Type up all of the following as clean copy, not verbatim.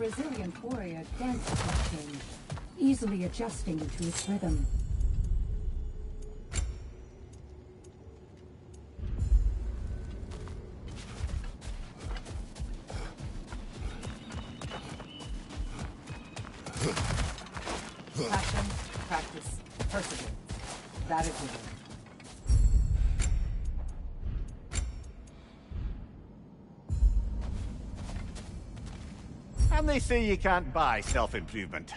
resilient warrior dances with change, easily adjusting to its rhythm. Passion, practice, perseverance. That is the word. And they say you can't buy self-improvement.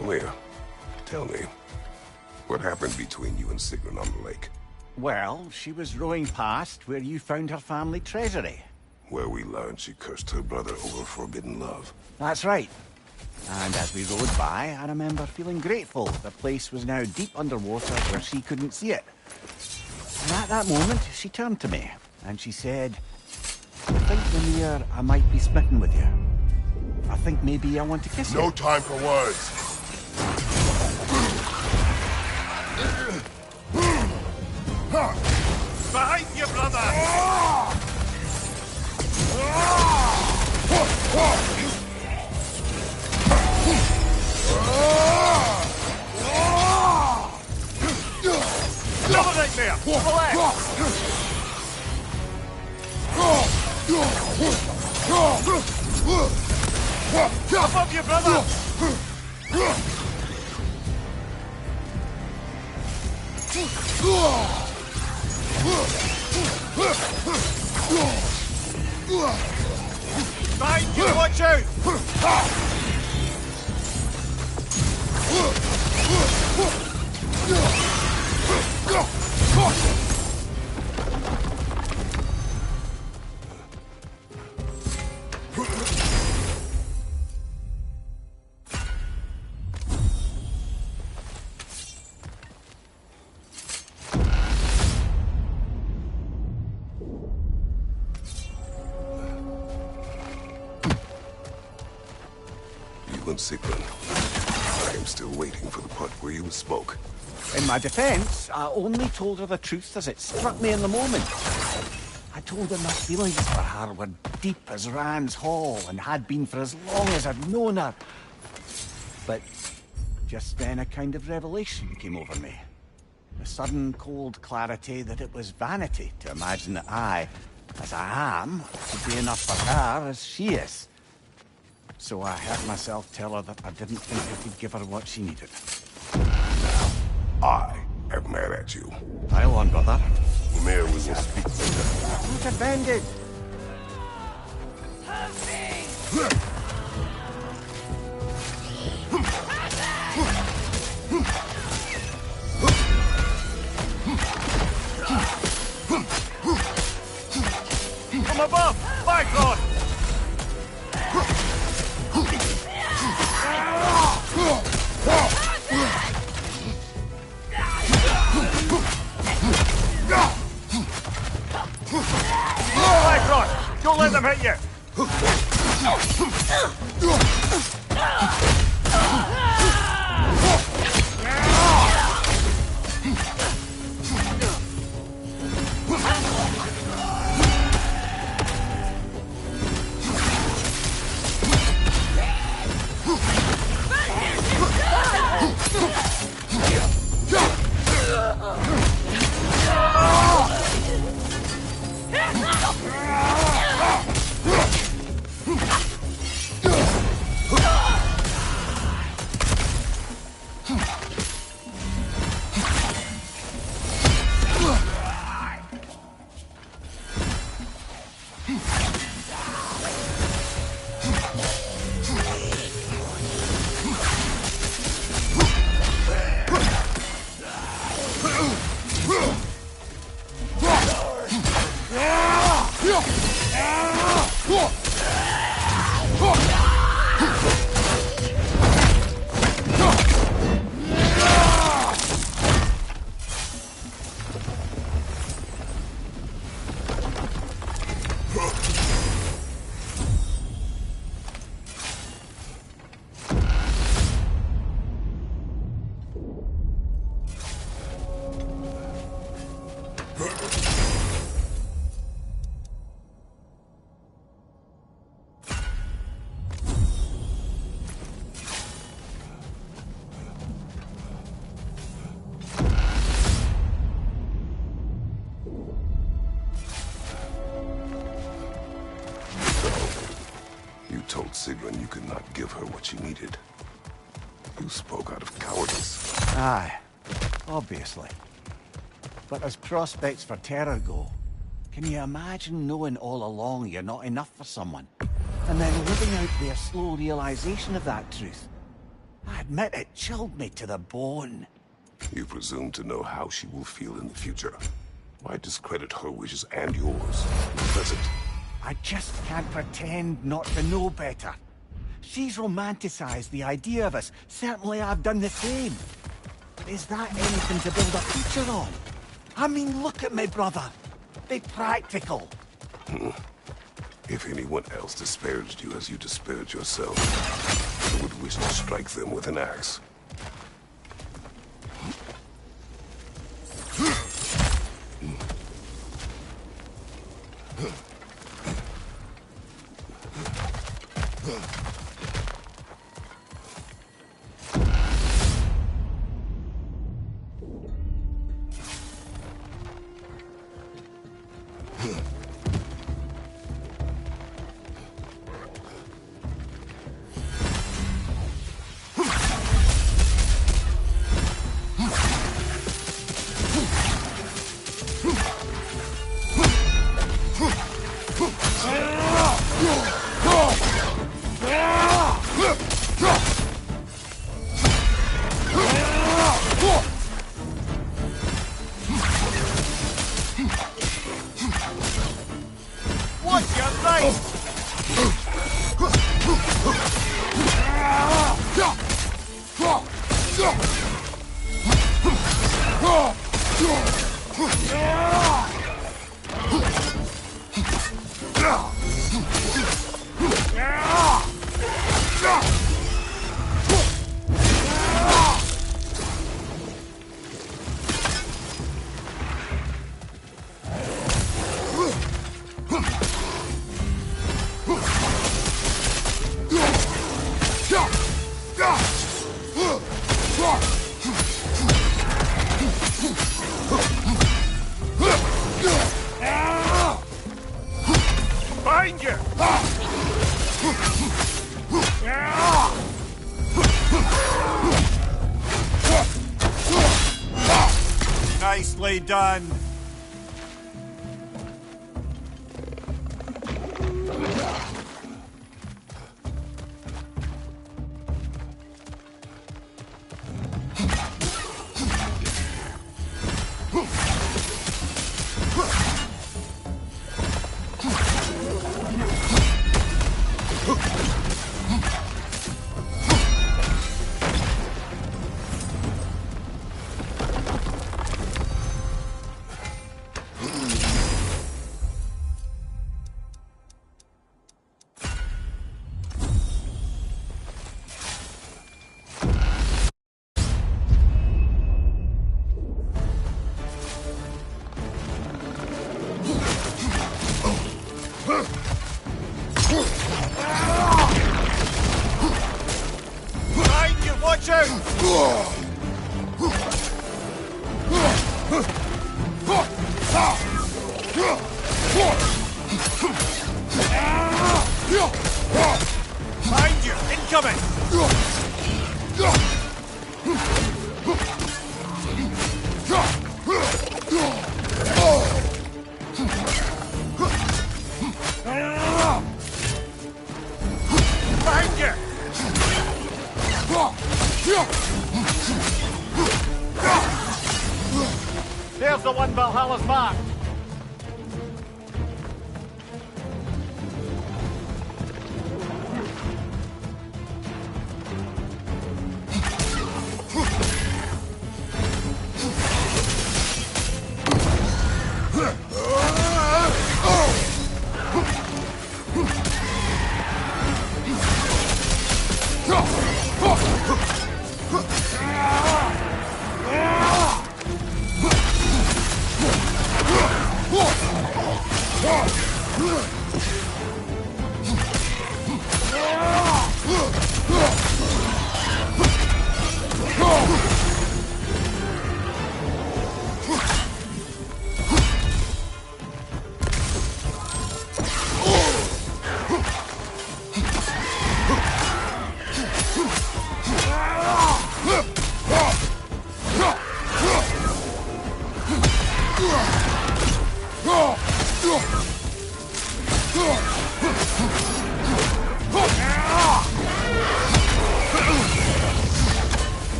Leah, tell me, what happened between you and Sigrun on the lake? Well, she was rowing past where you found her family treasury. Where we learned she cursed her brother over forbidden love. That's right. And as we rowed by, I remember feeling grateful the place was now deep underwater where she couldn't see it. And at that moment, she turned to me, and she said, I think, Mimir, I might be smitten with you. I think maybe I want to kiss you. No time for words! Behind you, brother! Double right there! Collect! Above you, brother! Behind you, watch out! Sigrun. I am still waiting for the part where you spoke. In my defense, I only told her the truth as it struck me in the moment. I told her my feelings for her were deep as Rand's Hall and had been for as long as I'd known her. But just then a kind of revelation came over me. The sudden cold clarity that it was vanity to imagine that I, as I am, could be enough for her as she is. So I heard myself tell her that I didn't think I could give her what she needed. I am mad at you. Pile on, brother. Mare, we will speak later. I'm not offended. From above! By God! Don't let them hit you! Told Sigrun you could not give her what she needed. You spoke out of cowardice. Aye, obviously. But as prospects for terror go, can you imagine knowing all along you're not enough for someone? And then living out their slow realization of that truth? I admit it chilled me to the bone. You presume to know how she will feel in the future. Why discredit her wishes and yours in the present? I just can't pretend not to know better. She's romanticized the idea of us. Certainly I've done the same. But is that anything to build a future on? I mean, look at me, brother. Be practical. If anyone else disparaged you as you disparaged yourself, I would wish to strike them with an axe. Nicely done. Behind you, watch out! Behind you, incoming! Behind you! There's the one Valhalla's marked.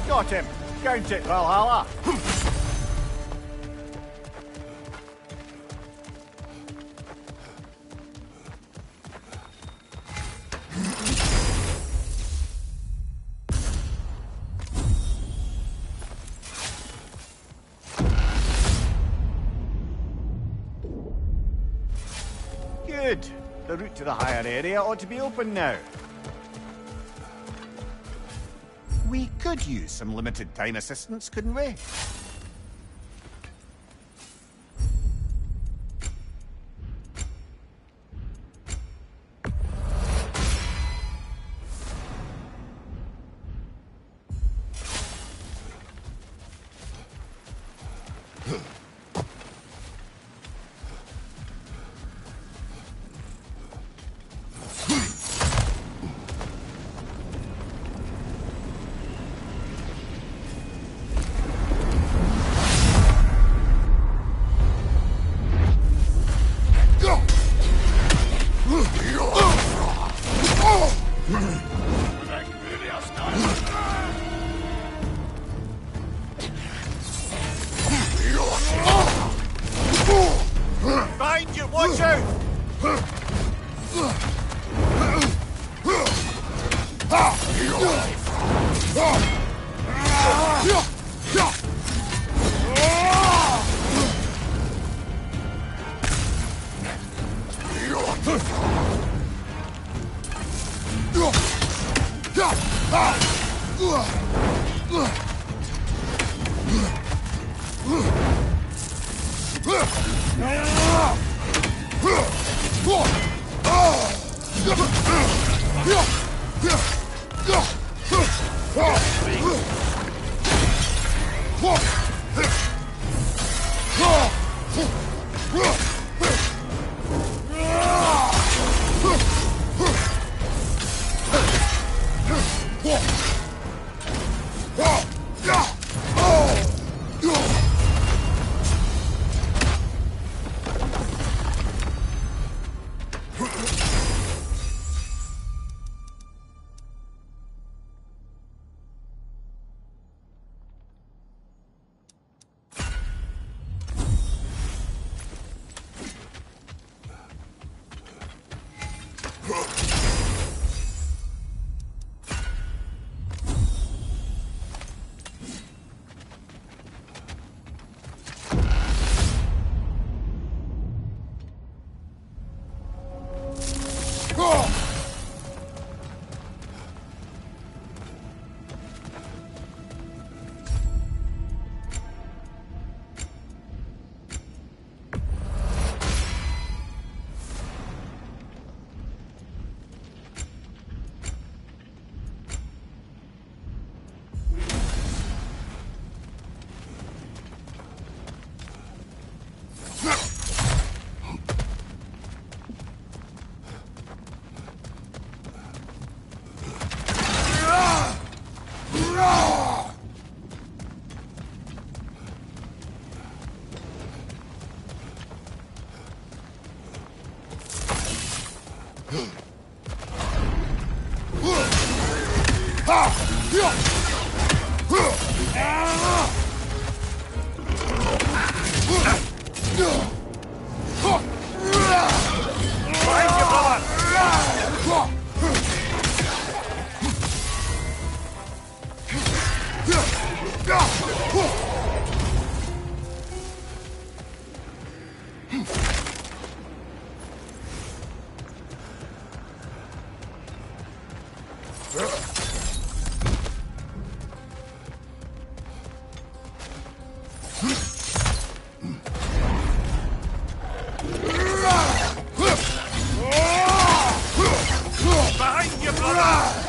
Got him. Count it, Valhalla. Good. The route to the higher area ought to be open now. We could use some limited time assistance, couldn't we? Behind you, watch out! Behind you, brother!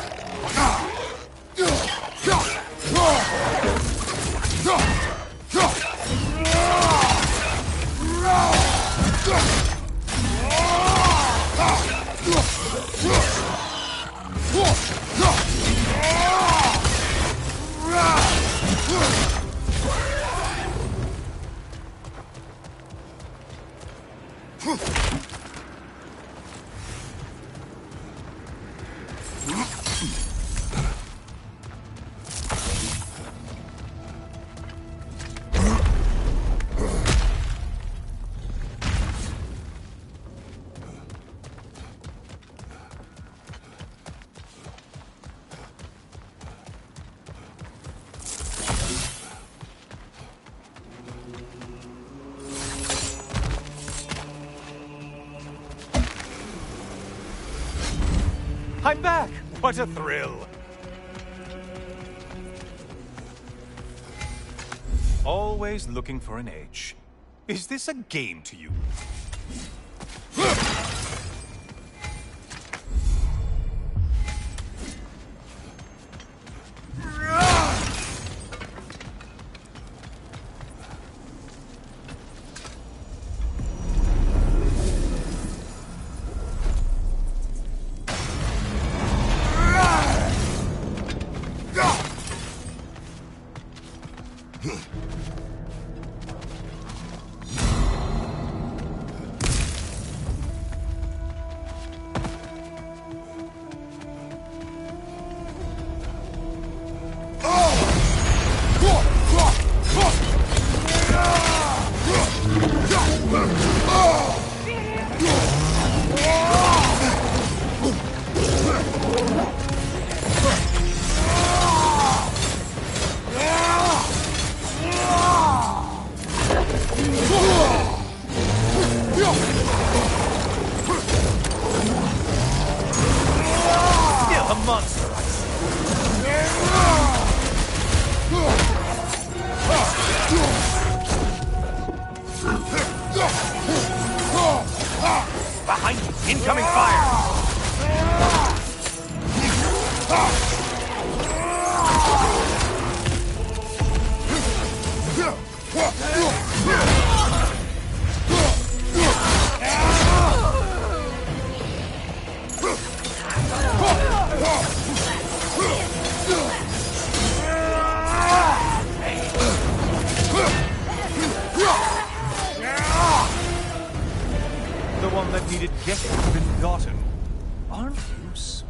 I'm back! What a thrill! Always looking for an edge. Is this a game to you? Still a monster, I see. Behind you! Incoming fire! The one that needed getting has been gotten. Aren't you swell?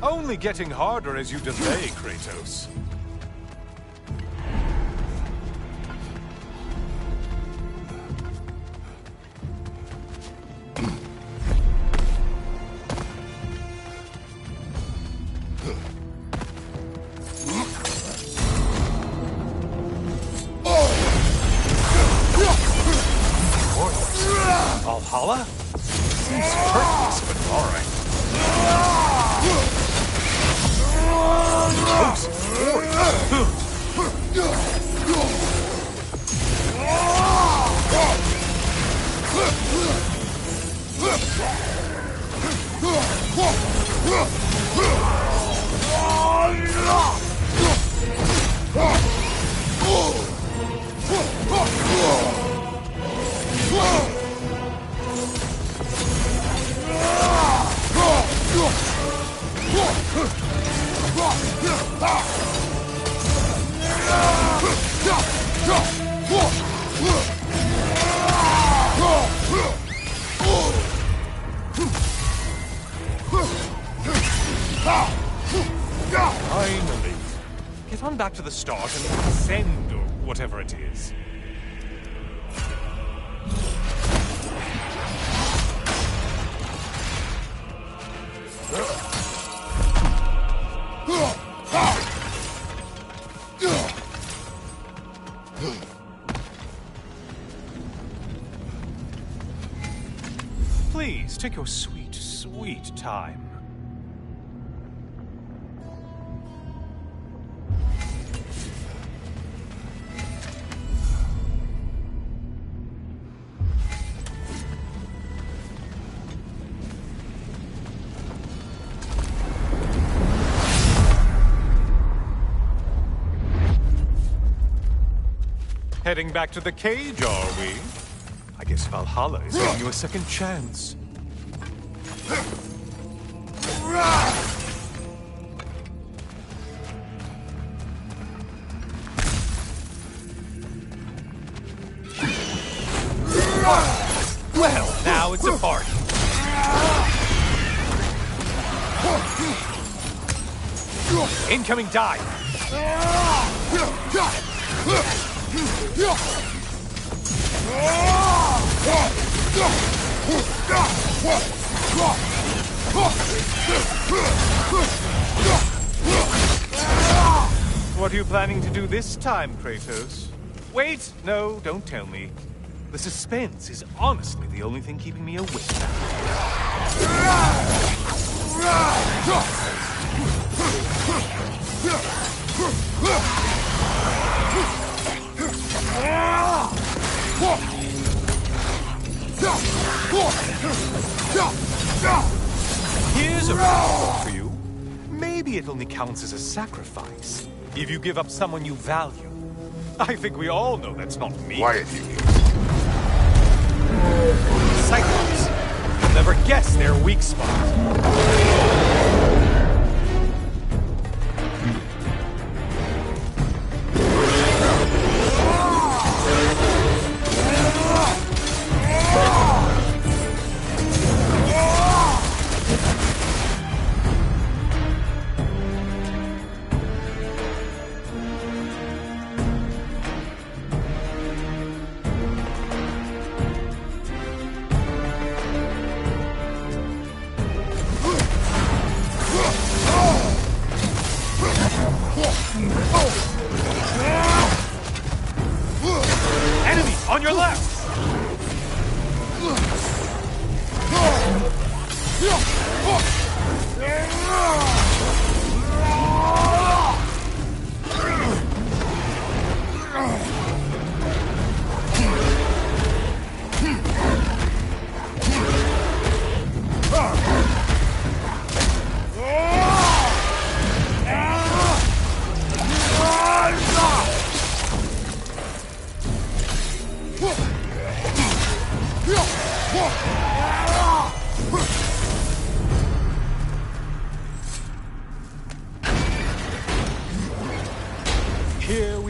Only getting harder as you delay, Kratos. Valhalla? Seems hurtless, but alright. Finally. Get on back to the start and send, or whatever it is. Please, take your sweet, sweet time. Heading back to the cage, are we? I guess Valhalla is giving you a second chance. Well, now it's a party. Incoming dive. What are you planning to do this time, Kratos? Wait, no, don't tell me. The suspense is honestly the only thing keeping me awake. Here's a reward for you. Maybe it only counts as a sacrifice if you give up someone you value. I think we all know that's not me. Quiet, you. Cyclops. You'll never guess their weak spot. Enemy on your left!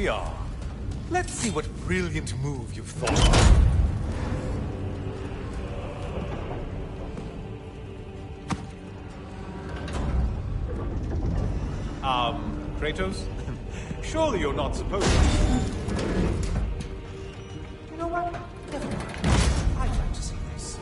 we are. Let's see what brilliant move you've thought of. Kratos? Surely you're not supposed to. You know what? Never mind. I'd like to see this.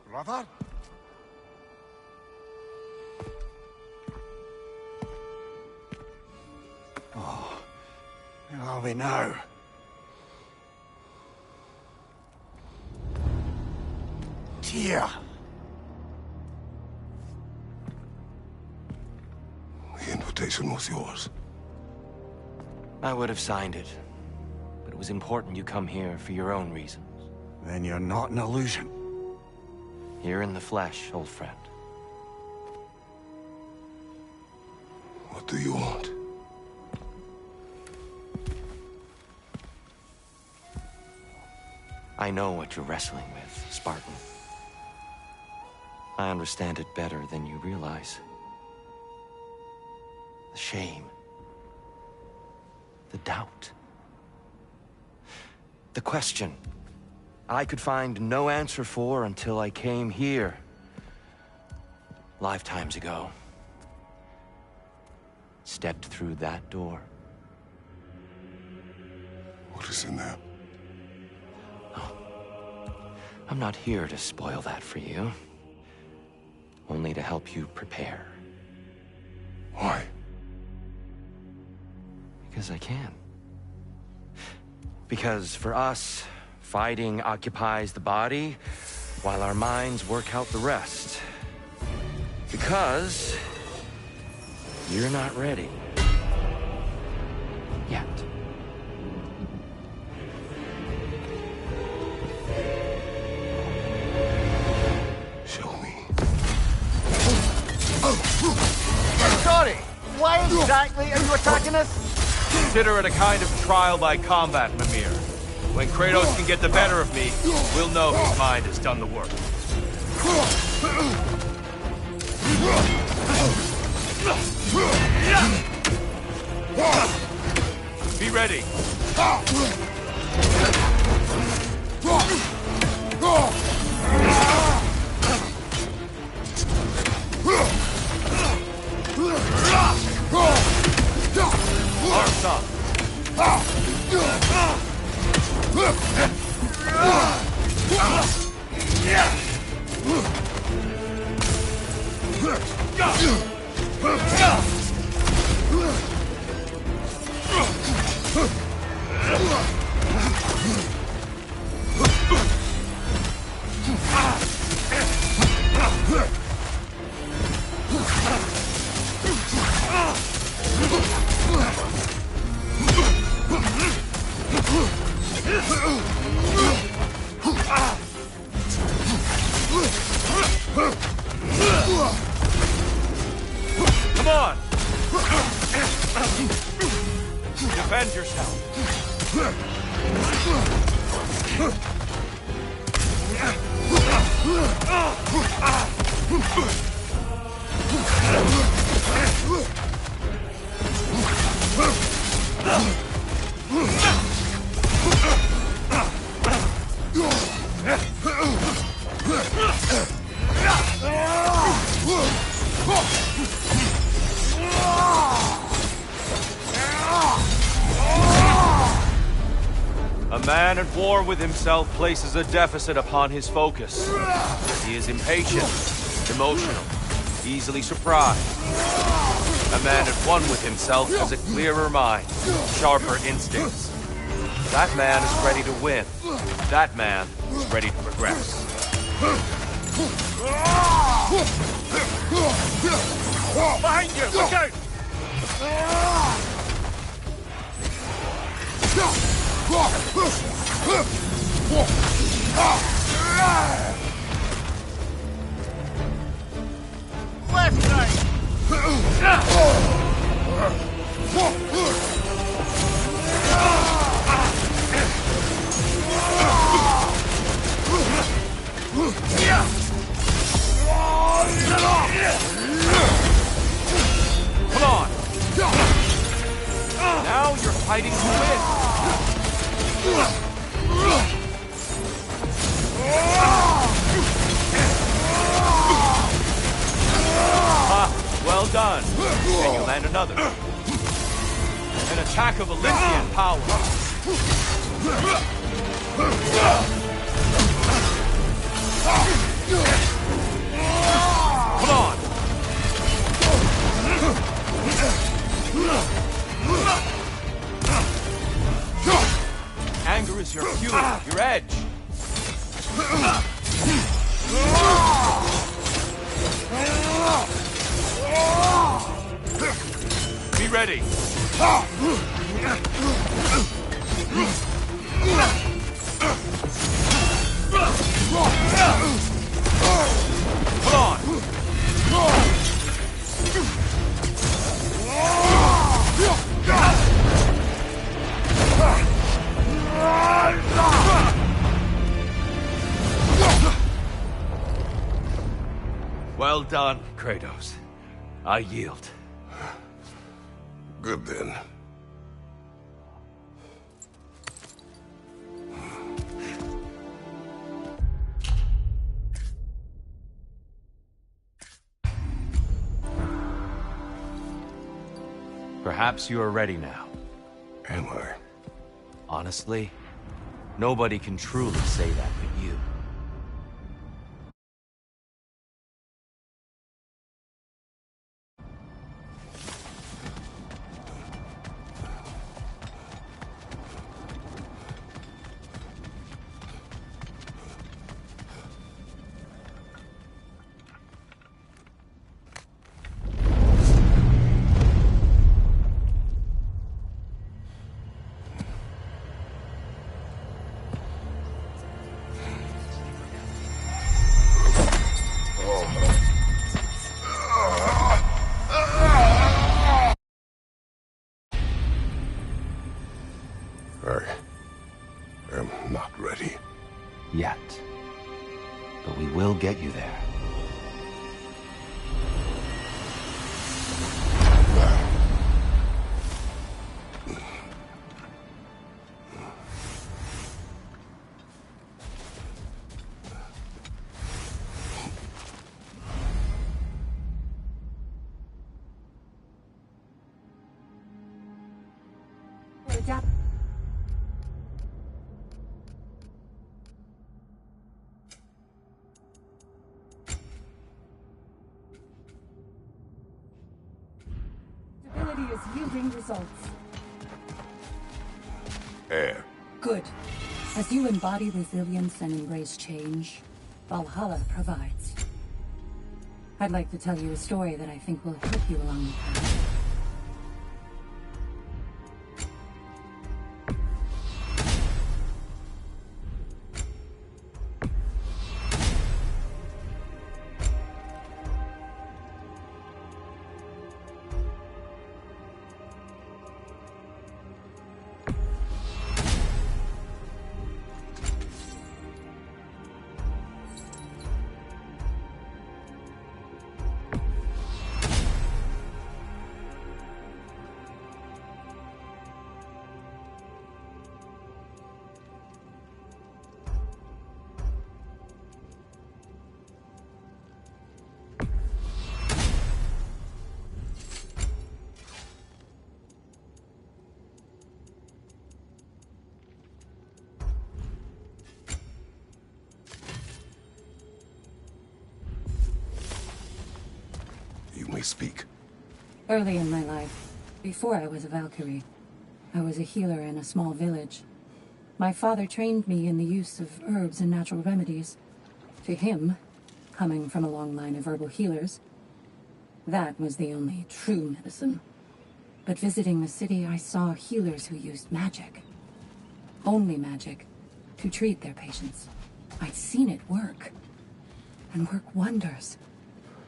Brother? Oh, where are we now? Tyr! The invitation was yours. I would have signed it, but it was important you come here for your own reasons. Then you're not an illusion. Here in the flesh, old friend. What do you want? I know what you're wrestling with, Spartan. I understand it better than you realize. The shame. The doubt. The question I could find no answer for until I came here. Lifetimes ago. Stepped through that door. What is in there? I'm not here to spoil that for you. Only to help you prepare. Why? Because I can. Because for us, fighting occupies the body, while our minds work out the rest. Because you're not ready. Yet. Show me. Sorry, why exactly are you attacking us? Consider it a kind of trial by combat, Mimir. When Kratos can get the better of me, we'll know his mind has done the work. Be ready. Arms up. Come on! Defend yourself. A man at war with himself places a deficit upon his focus. He is impatient, emotional, easily surprised. A man at one with himself has a clearer mind, sharper instincts. That man is ready to win. That man is ready to progress. Behind you! Look out! Left side! Come on! Now you're fighting to win! Ah, well done. Can you land another? An attack of Olympian power. Come on! Anger is your fuel, your edge. Be ready. Come on. Well done, Kratos. I yield. Good then. Perhaps you are ready now. Am I? Honestly, nobody can truly say that but you. I am not ready. Yet. But we will get you there. Stability is yielding results. Air. Good. As you embody resilience and embrace change, Valhalla provides. I'd like to tell you a story that I think will help you along the path. You may speak. Early in my life, before I was a Valkyrie, I was a healer in a small village. My father trained me in the use of herbs and natural remedies. To him, coming from a long line of herbal healers, that was the only true medicine. But visiting the city, I saw healers who used magic. Only magic. To treat their patients. I'd seen it work. And work wonders.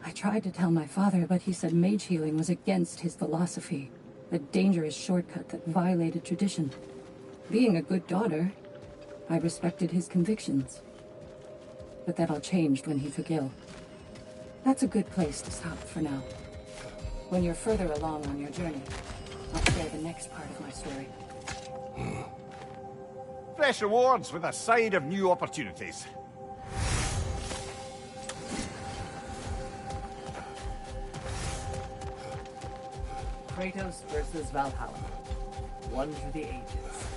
I tried to tell my father, but he said mage healing was against his philosophy. A dangerous shortcut that violated tradition. Being a good daughter, I respected his convictions. But that all changed when he took ill. That's a good place to stop for now. When you're further along on your journey, I'll share the next part of my story. Fresh rewards with a side of new opportunities. Kratos versus Valhalla. One for the ages.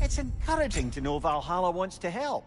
It's encouraging to know Valhalla wants to help.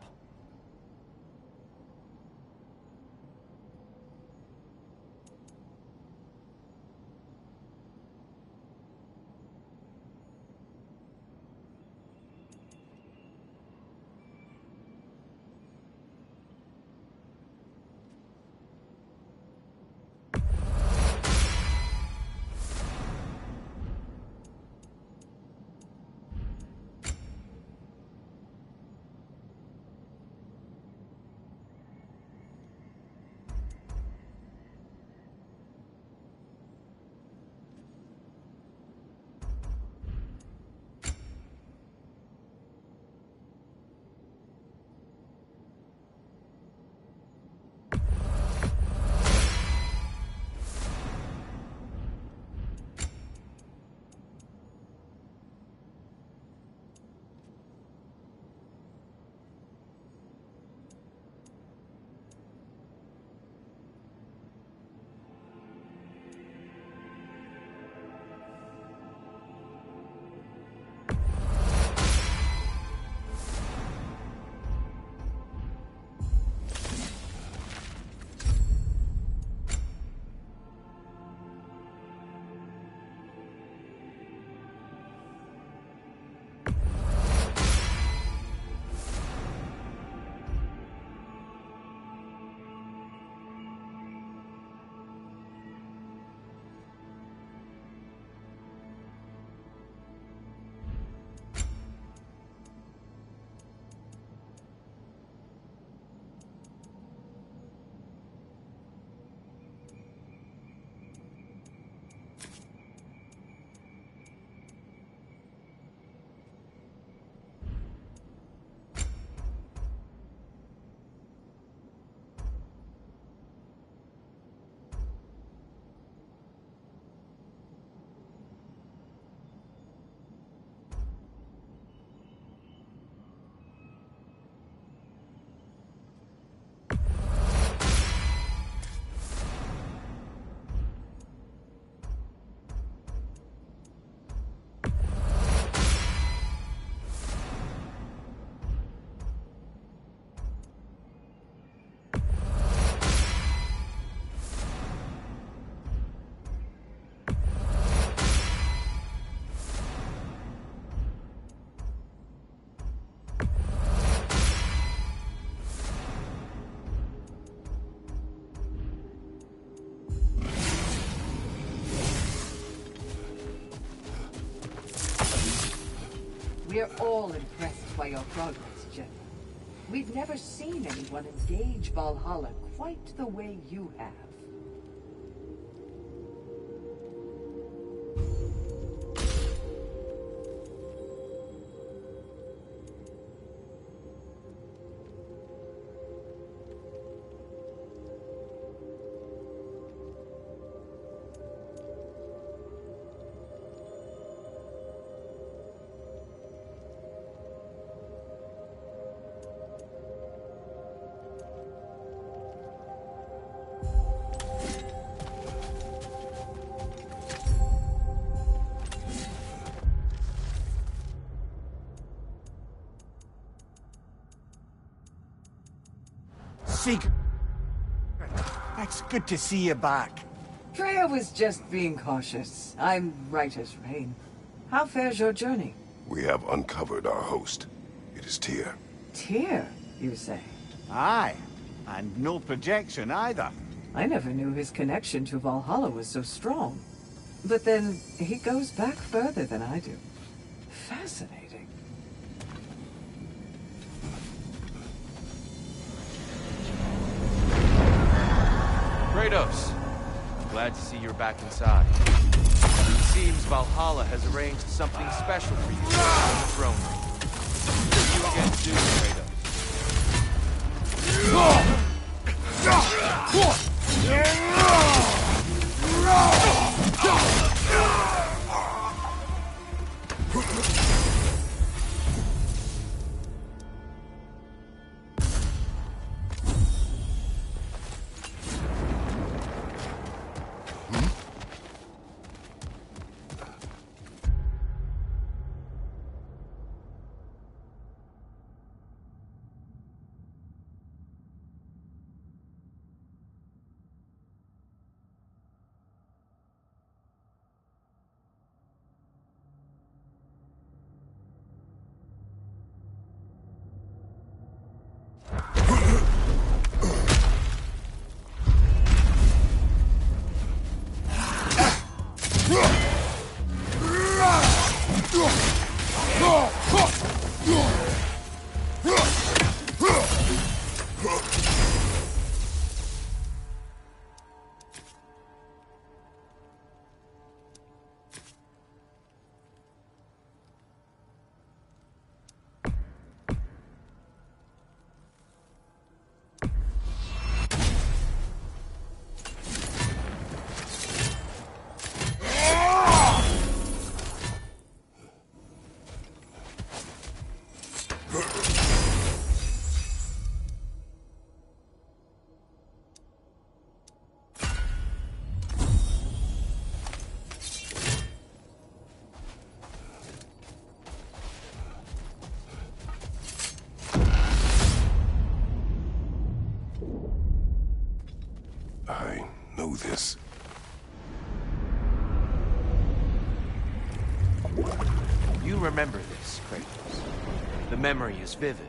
We're all impressed by your progress, General. We've never seen anyone engage Valhalla quite the way you have. Sig, it's good to see you back. Freya was just being cautious. I'm right as rain. How fares your journey? We have uncovered our host. It is Tyr. Tyr, you say? Aye, And no projection either. I never knew his connection to Valhalla was so strong. But then, he goes back further than I do. Fascinating. Kratos, glad to see you're back inside. It seems Valhalla has arranged something special for you on the throne room. See you again soon, Kratos. I know this. You remember this, Kratos. The memory is vivid.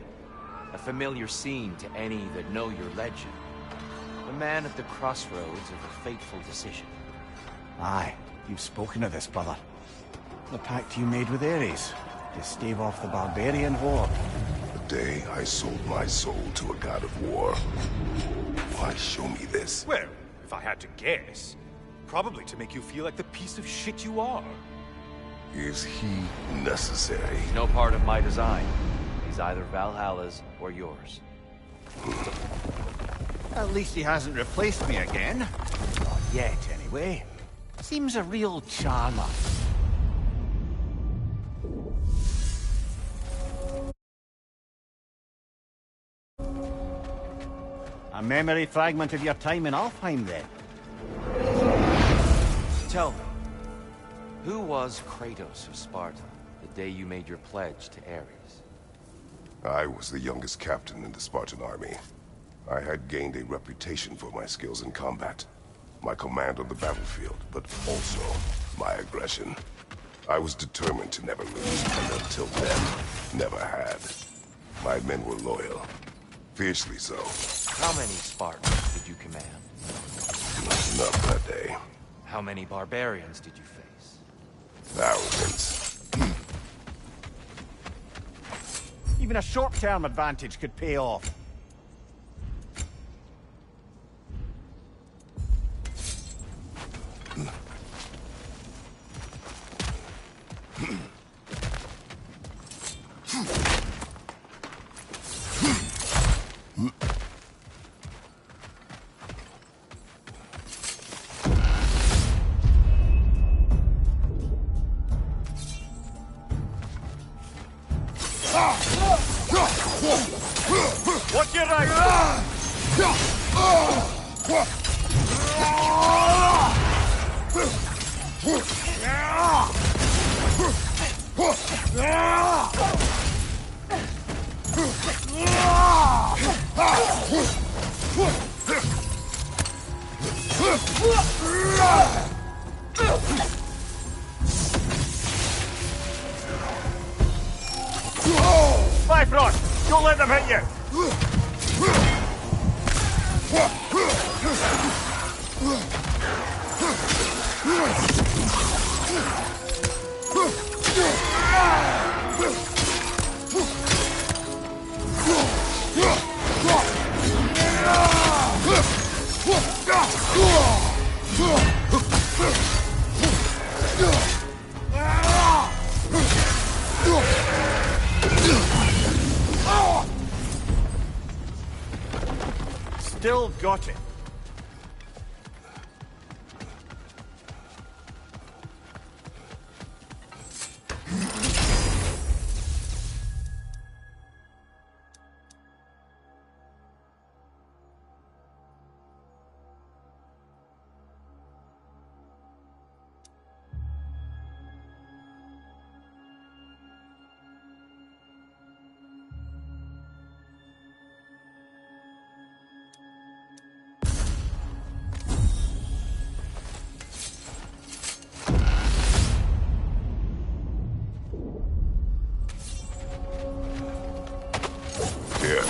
A familiar scene to any that know your legend. The man at the crossroads of a fateful decision. Aye, you've spoken of this, brother. The pact you made with Ares to stave off the barbarian horde. The day I sold my soul to a god of war. Why show me this? Well, if I had to guess, probably to make you feel like the piece of shit you are. Is he necessary? He's no part of my design. He's either Valhalla's or yours. At least he hasn't replaced me again. Not yet, anyway. Seems a real charmer. A memory fragment of your time in Alfheim, then? Tell me, who was Kratos of Sparta the day you made your pledge to Ares? I was the youngest captain in the Spartan army. I had gained a reputation for my skills in combat, my command on the battlefield, but also my aggression. I was determined to never lose, and until then, never had. My men were loyal, fiercely so. How many Spartans did you command? Not enough that day. How many barbarians did you face? Thousands. Even a short-term advantage could pay off. What's your right? Bifrost, don't let them hit you. Still got it. Here.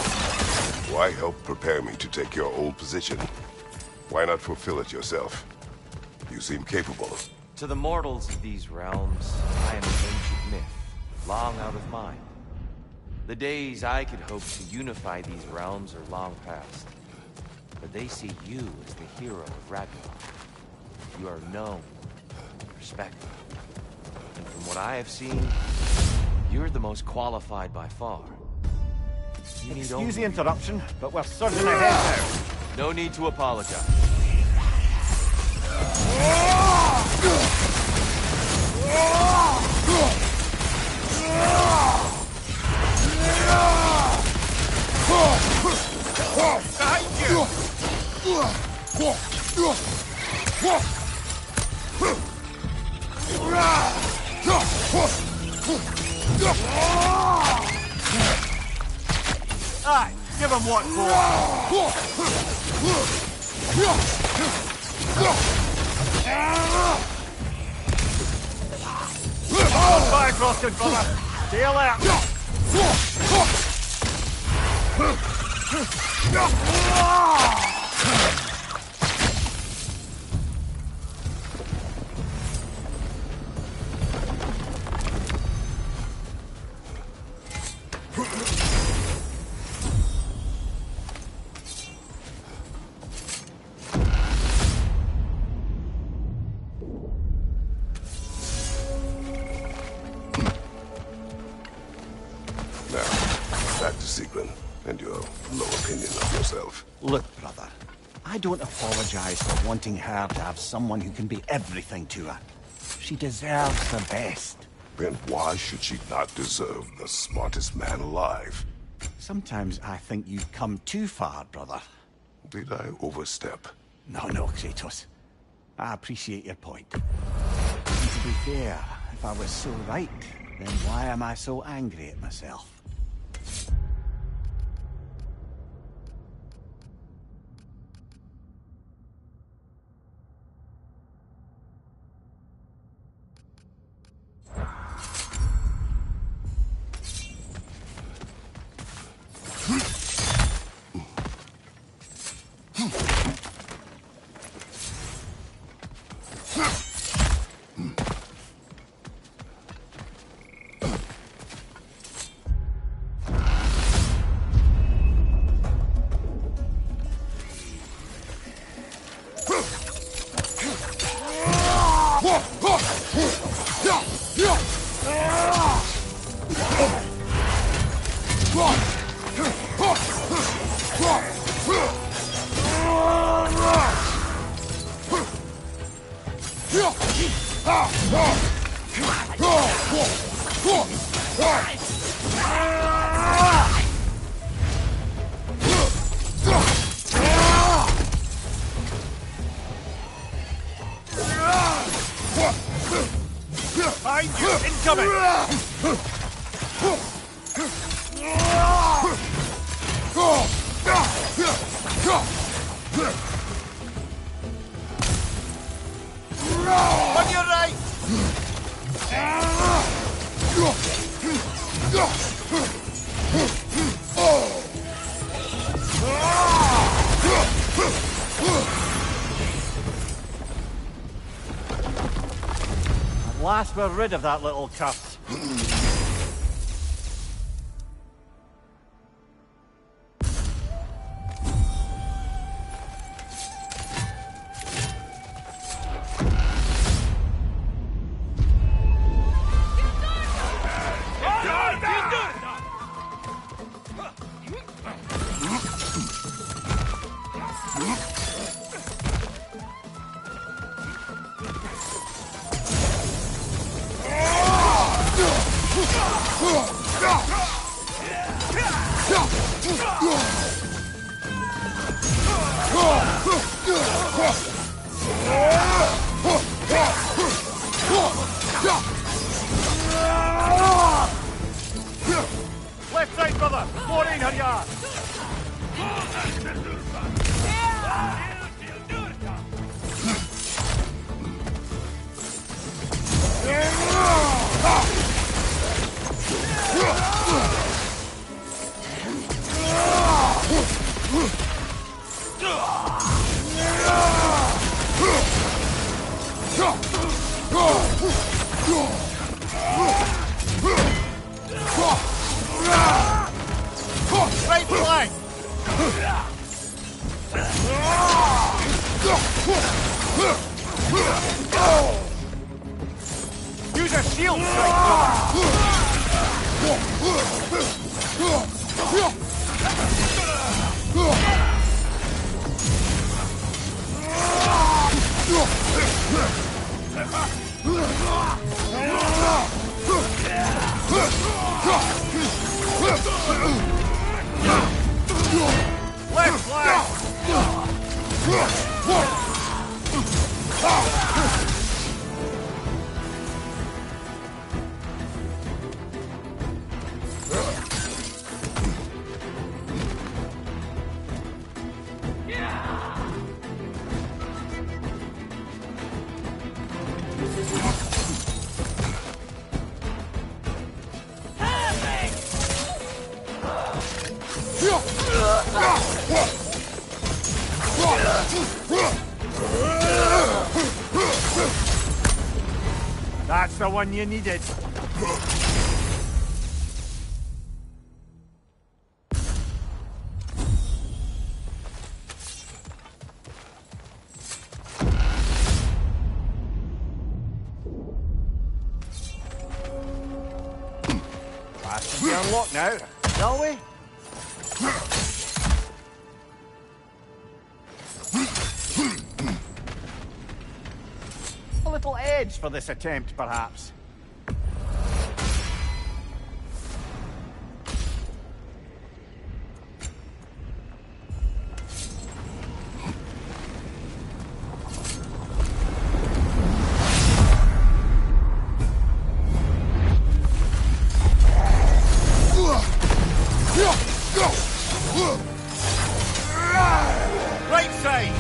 Why help prepare me to take your old position? Why not fulfill it yourself? You seem capable. To the mortals of these realms, I am an ancient myth, long out of mind. The days I could hope to unify these realms are long past. But they see you as the hero of Ragnarok. You are known, respected. And from what I have seen, you're the most qualified by far. You need Excuse the interruption, but we're surging ahead now. No need to apologize. Aye, give him what for. Bye, Frosted brother. Stay alert. And your low opinion of yourself. Look, brother, I don't apologize for wanting her to have someone who can be everything to her. She deserves the best. Then why should she not deserve the smartest man alive? Sometimes I think you've come too far, brother. Did I overstep? No, Kratos. I appreciate your point. And to be fair, if I was so right, then why am I so angry at myself? Behind you! Incoming! On your right! last we're rid of that little curse. Left side, brother! More in her yard! Right flank! Use a shield strike! Left flank! That's the one you needed. Should be unlocked now, shall we? A little edge for this attempt, perhaps. Right side!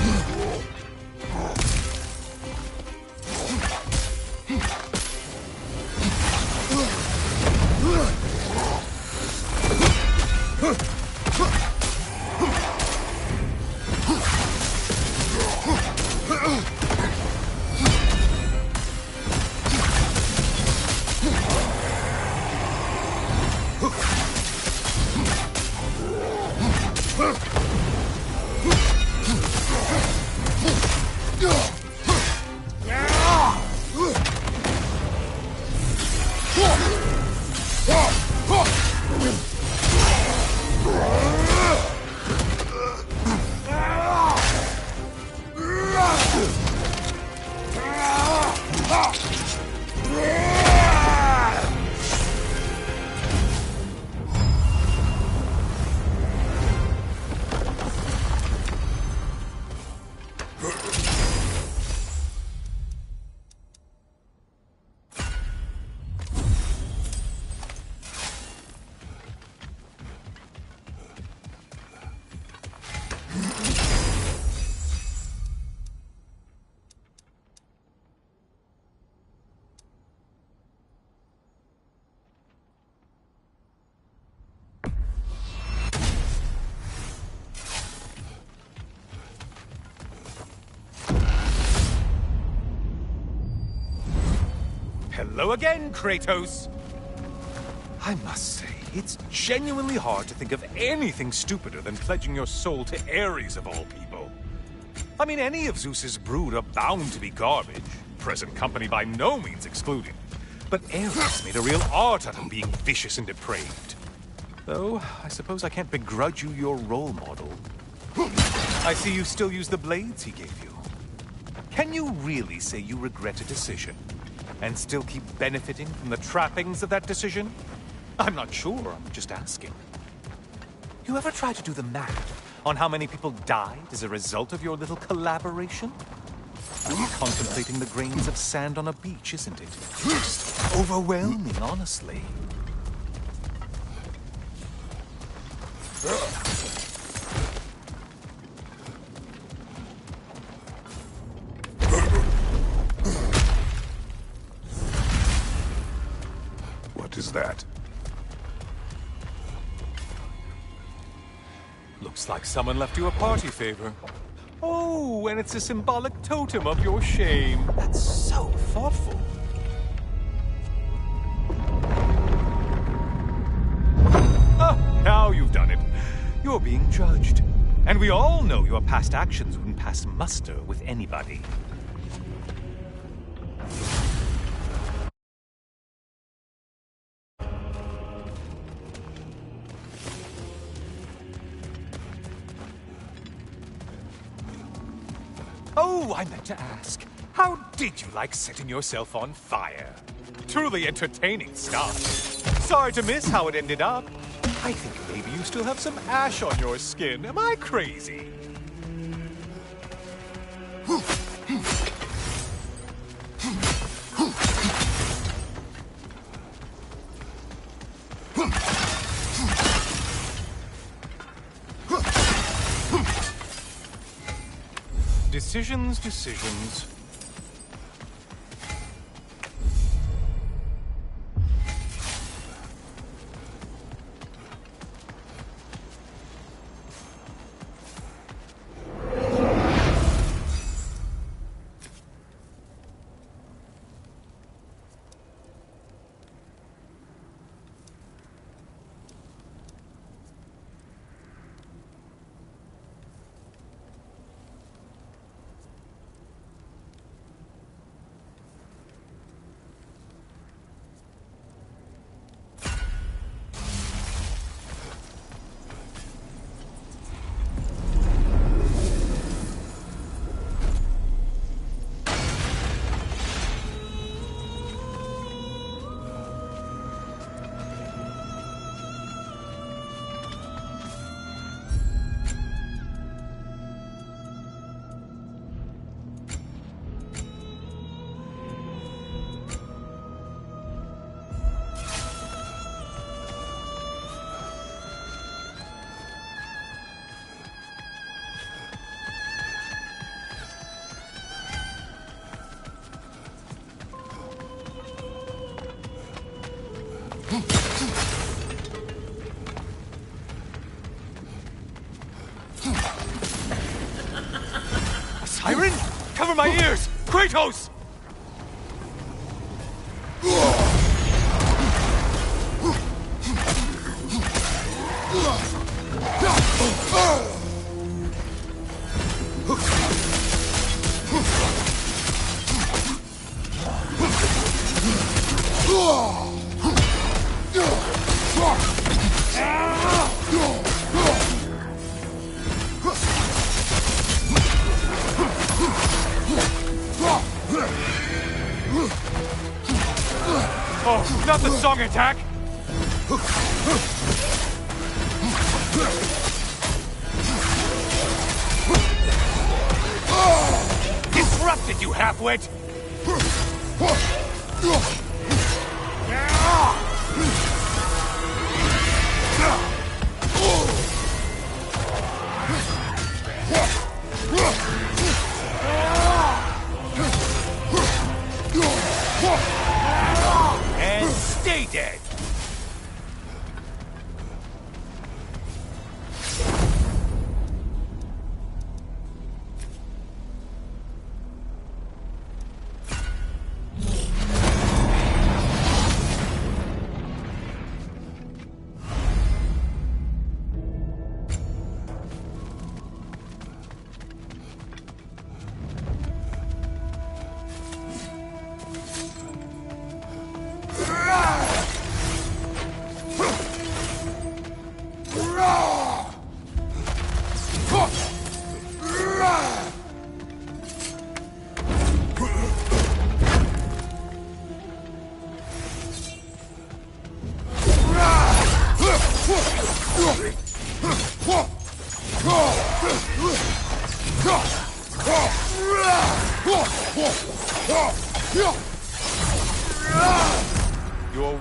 Hello again, Kratos! I must say, it's genuinely hard to think of anything stupider than pledging your soul to Ares of all people. I mean, any of Zeus's brood are bound to be garbage, present company by no means excluded. But Ares made a real art out of being vicious and depraved. Though, I suppose I can't begrudge you your role model. I see you still use the blades he gave you. Can you really say you regret a decision, and still keep benefiting from the trappings of that decision? I'm not sure, I'm just asking. You ever try to do the math on how many people died as a result of your little collaboration? Like contemplating the grains of sand on a beach, isn't it? Just overwhelming, honestly. What is that? Looks like someone left you a party favor. Oh, and it's a symbolic totem of your shame. That's so thoughtful. Ah, now you've done it. You're being judged. And we all know your past actions wouldn't pass muster with anybody. Oh, I meant to ask, how did you like setting yourself on fire? Truly entertaining stuff. Sorry to miss how it ended up. I think maybe you still have some ash on your skin. Am I crazy? Decisions. A siren? Cover my ears! Kratos! Oh, not the song attack! Disrupted, you half-wit! And stay dead! You're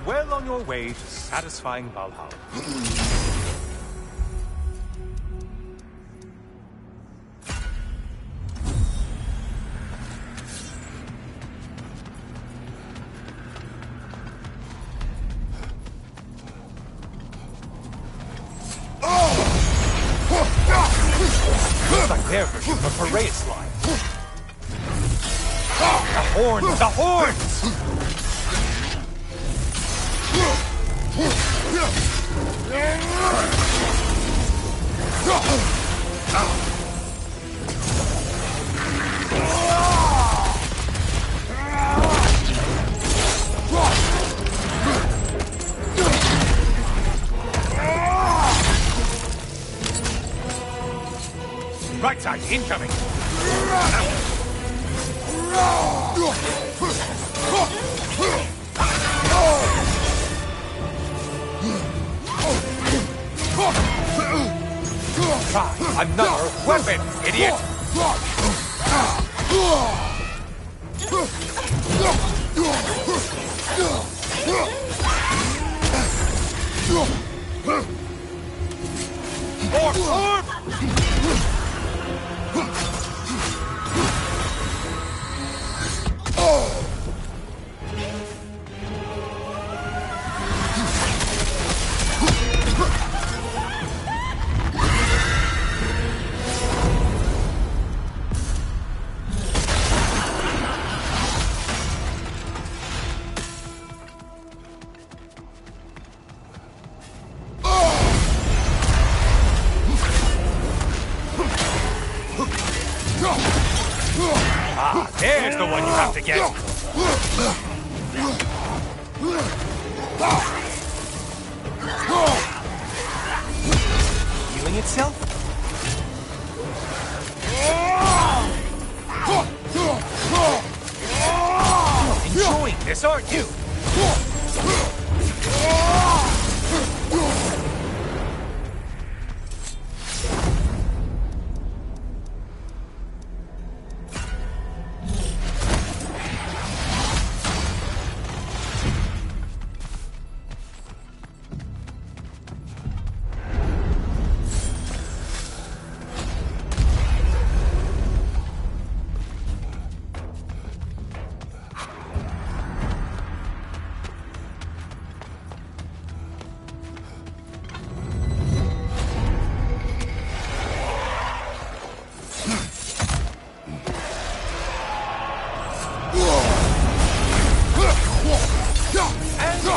well on your way to satisfying Valhalla. Looks like their version of a parade slide. The horns! The horns! Right side, incoming! Try another weapon, idiot! Orb! Ah, there's the one you have to get. Healing itself? Enjoying this, aren't you?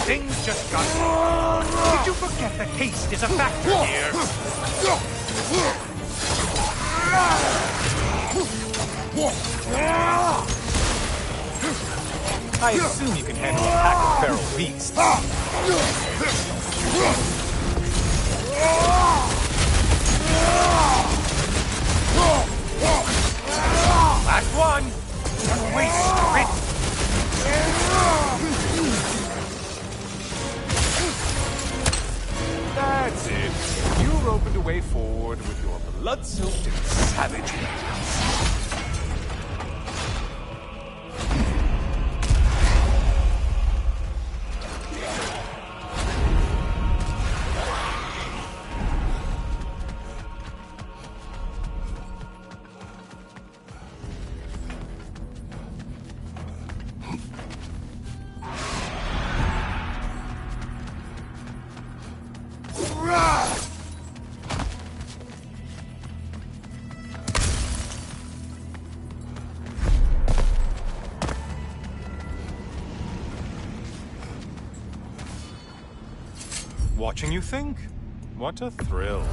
Things just got... Did you forget that haste is a factor here? I assume you can handle a pack of feral beasts. Last one! Don't waste it! That's it. You're opened a way forward with your blood-soaked and savage weapons. Watching you think? What a thrill.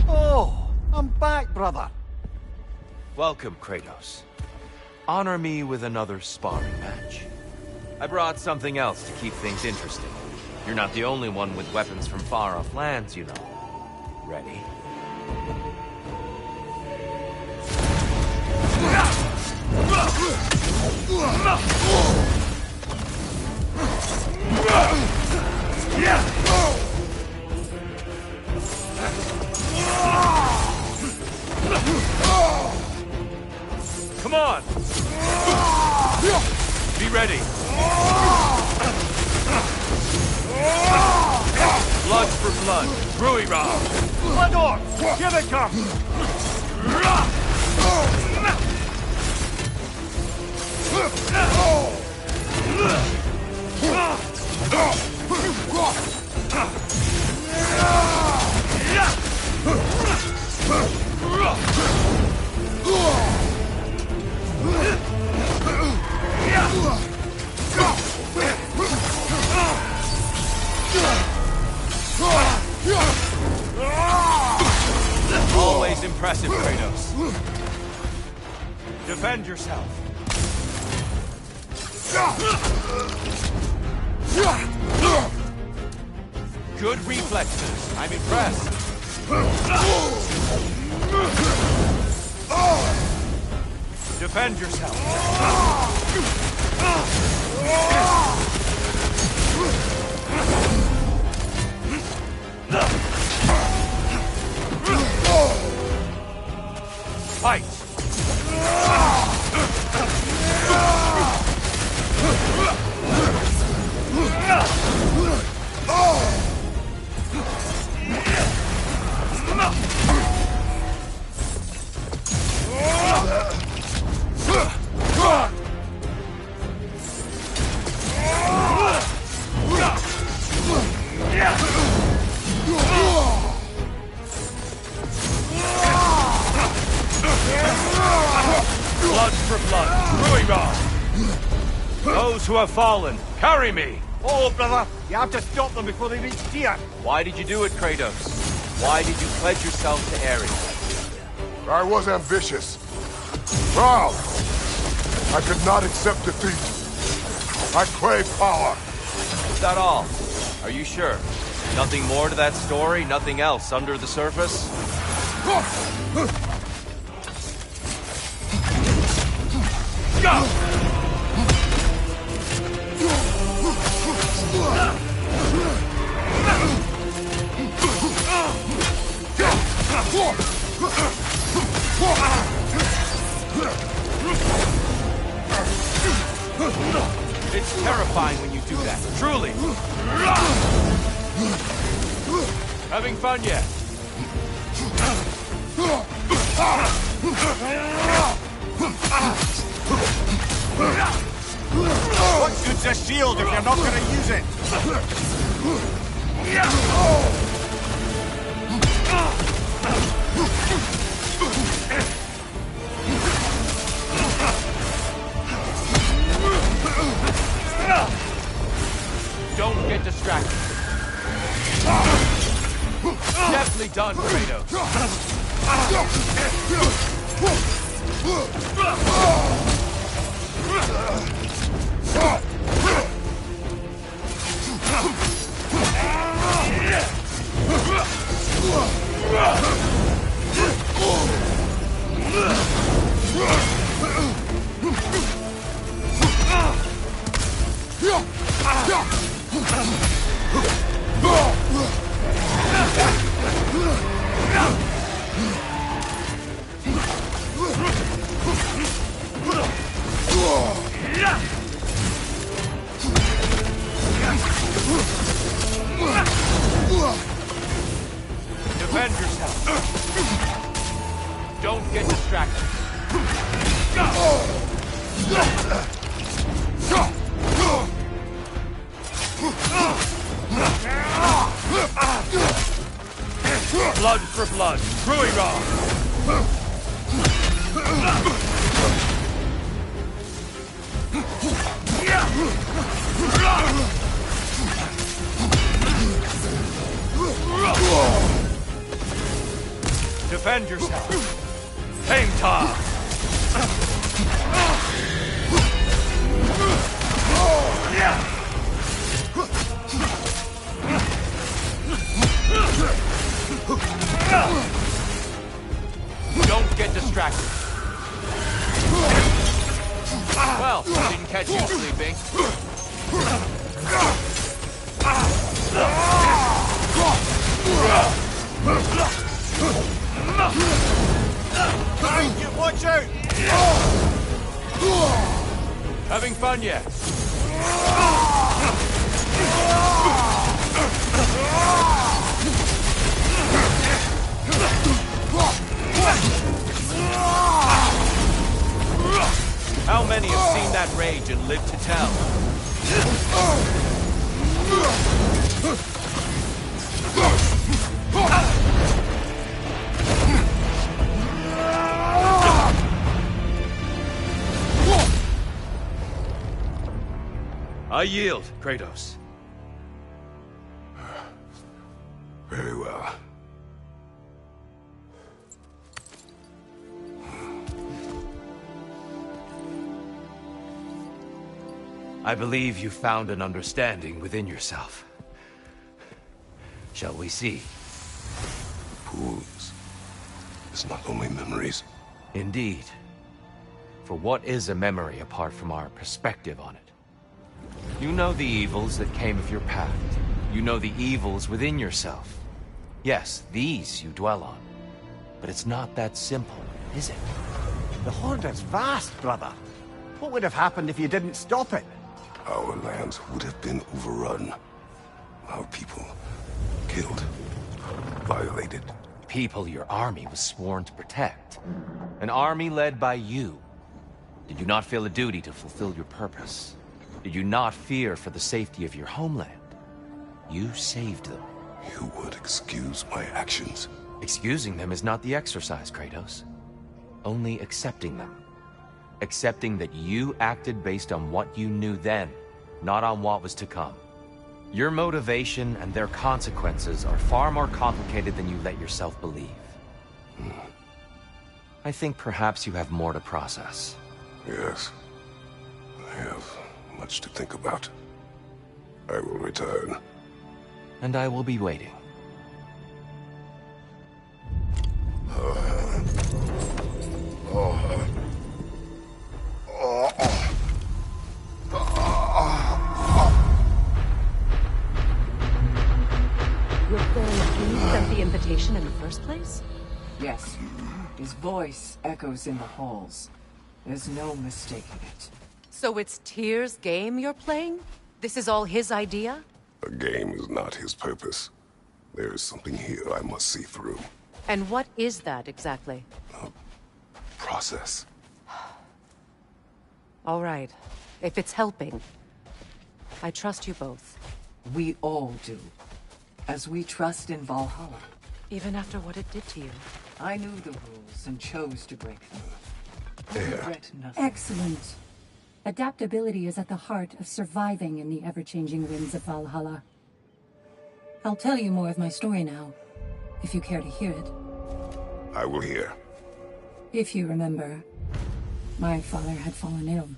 Oh, I'm back, brother. Welcome, Kratos. Honor me with another sparring match. I brought something else to keep things interesting. You're not the only one with weapons from far-off lands, you know. Ready? Come on! Be ready! Blood for blood! Rui Ra! Blood orc! Here they come! Always impressive, Kratos. Defend yourself. Good reflexes. I'm impressed. Defend yourself. Fight! Blood for blood, Rui Ra! Those who have fallen, carry me! Oh, brother, you have to stop them before they reach here. Why did you do it, Kratos? Why did you pledge yourself to Ares? I was ambitious. Proud. I could not accept defeat. I crave power. Is that all? Are you sure? Nothing more to that story? Nothing else under the surface? Go! It's terrifying when you do that, truly. Having fun yet? What good's a shield if you're not going to use it? Don't get distracted. Deftly done, Kratos. Defend yourself. Don't get distracted. Blood for blood, Rui Ra. Defend yourself. Aim time. Don't Well, I didn't catch you sleeping. Watch out! Having fun yet? How many have seen that rage and lived to tell? I yield, Kratos. Very well. I believe you found an understanding within yourself. Shall we see? Pools. It's not only memories. Indeed. For what is a memory apart from our perspective on it? You know the evils that came of your path. You know the evils within yourself. Yes, these you dwell on. But it's not that simple, is it? The Horde is vast, brother. What would have happened if you didn't stop it? Our lands would have been overrun. Our people killed, violated. People your army was sworn to protect. An army led by you. Did you not feel a duty to fulfill your purpose? Did you not fear for the safety of your homeland? You saved them. You would excuse my actions. Excusing them is not the exercise, Kratos. Only accepting them. Accepting that you acted based on what you knew then, not on what was to come. Your motivation and their consequences are far more complicated than you let yourself believe. I think perhaps you have more to process. Yes. I have much to think about. I will return. And I will be waiting. Your friend sent the invitation in the first place? Yes. His voice echoes in the halls. There's no mistaking it. So it's Tyr's game you're playing? This is all his idea? A game is not his purpose. There is something here I must see through. And what is that exactly? Process. All right. If it's helping, I trust you both. We all do. As we trust in Valhalla. Even after what it did to you. I knew the rules and chose to break them. I regret nothing. Excellent. Adaptability is at the heart of surviving in the ever-changing winds of Valhalla. I'll tell you more of my story now, if you care to hear it. I will hear. If you remember, my father had fallen ill.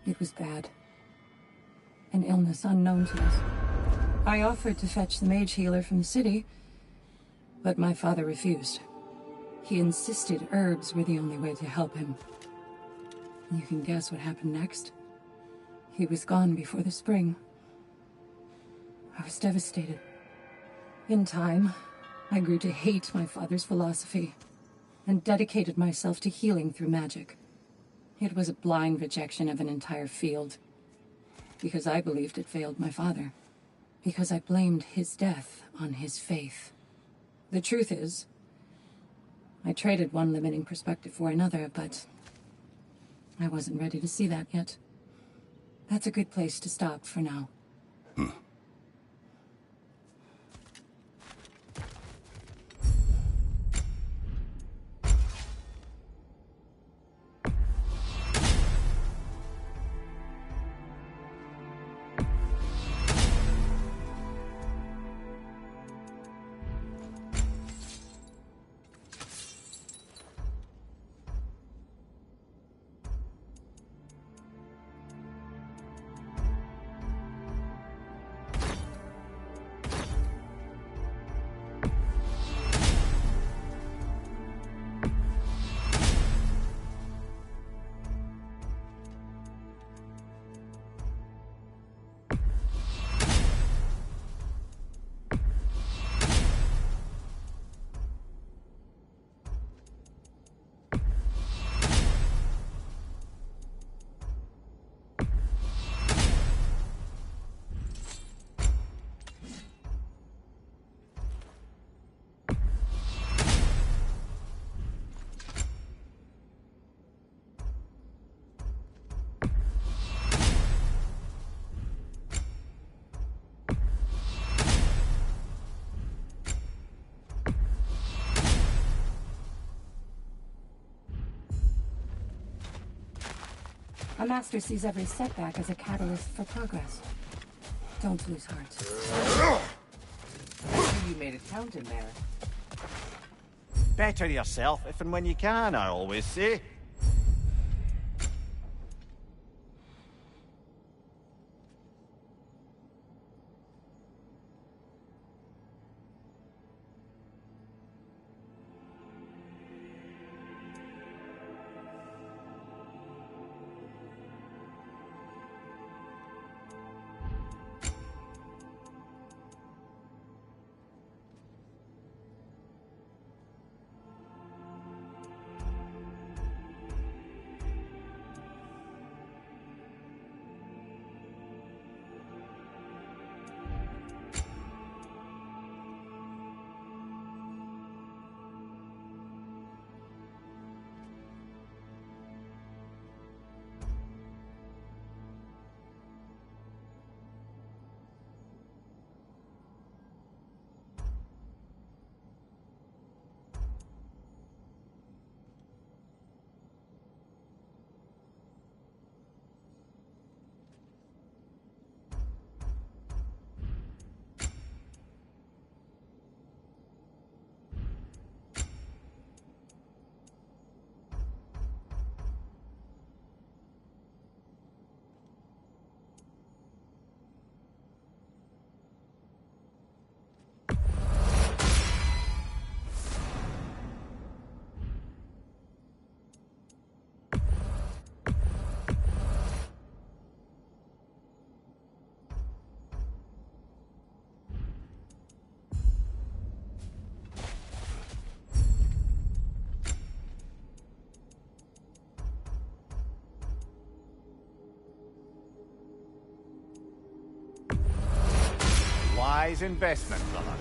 It was bad. An illness unknown to us. I offered to fetch the mage healer from the city, but my father refused. He insisted herbs were the only way to help him. You can guess what happened next. He was gone before the spring. I was devastated. In time, I grew to hate my father's philosophy and dedicated myself to healing through magic. It was a blind rejection of an entire field, because I believed it failed my father, because I blamed his death on his faith. The truth is, I traded one limiting perspective for another, but I wasn't ready to see that yet. That's a good place to stop for now. A master sees every setback as a catalyst for progress. Don't lose heart. You made it count in there. Better yourself if and when you can, I always say. Wise investment, brother.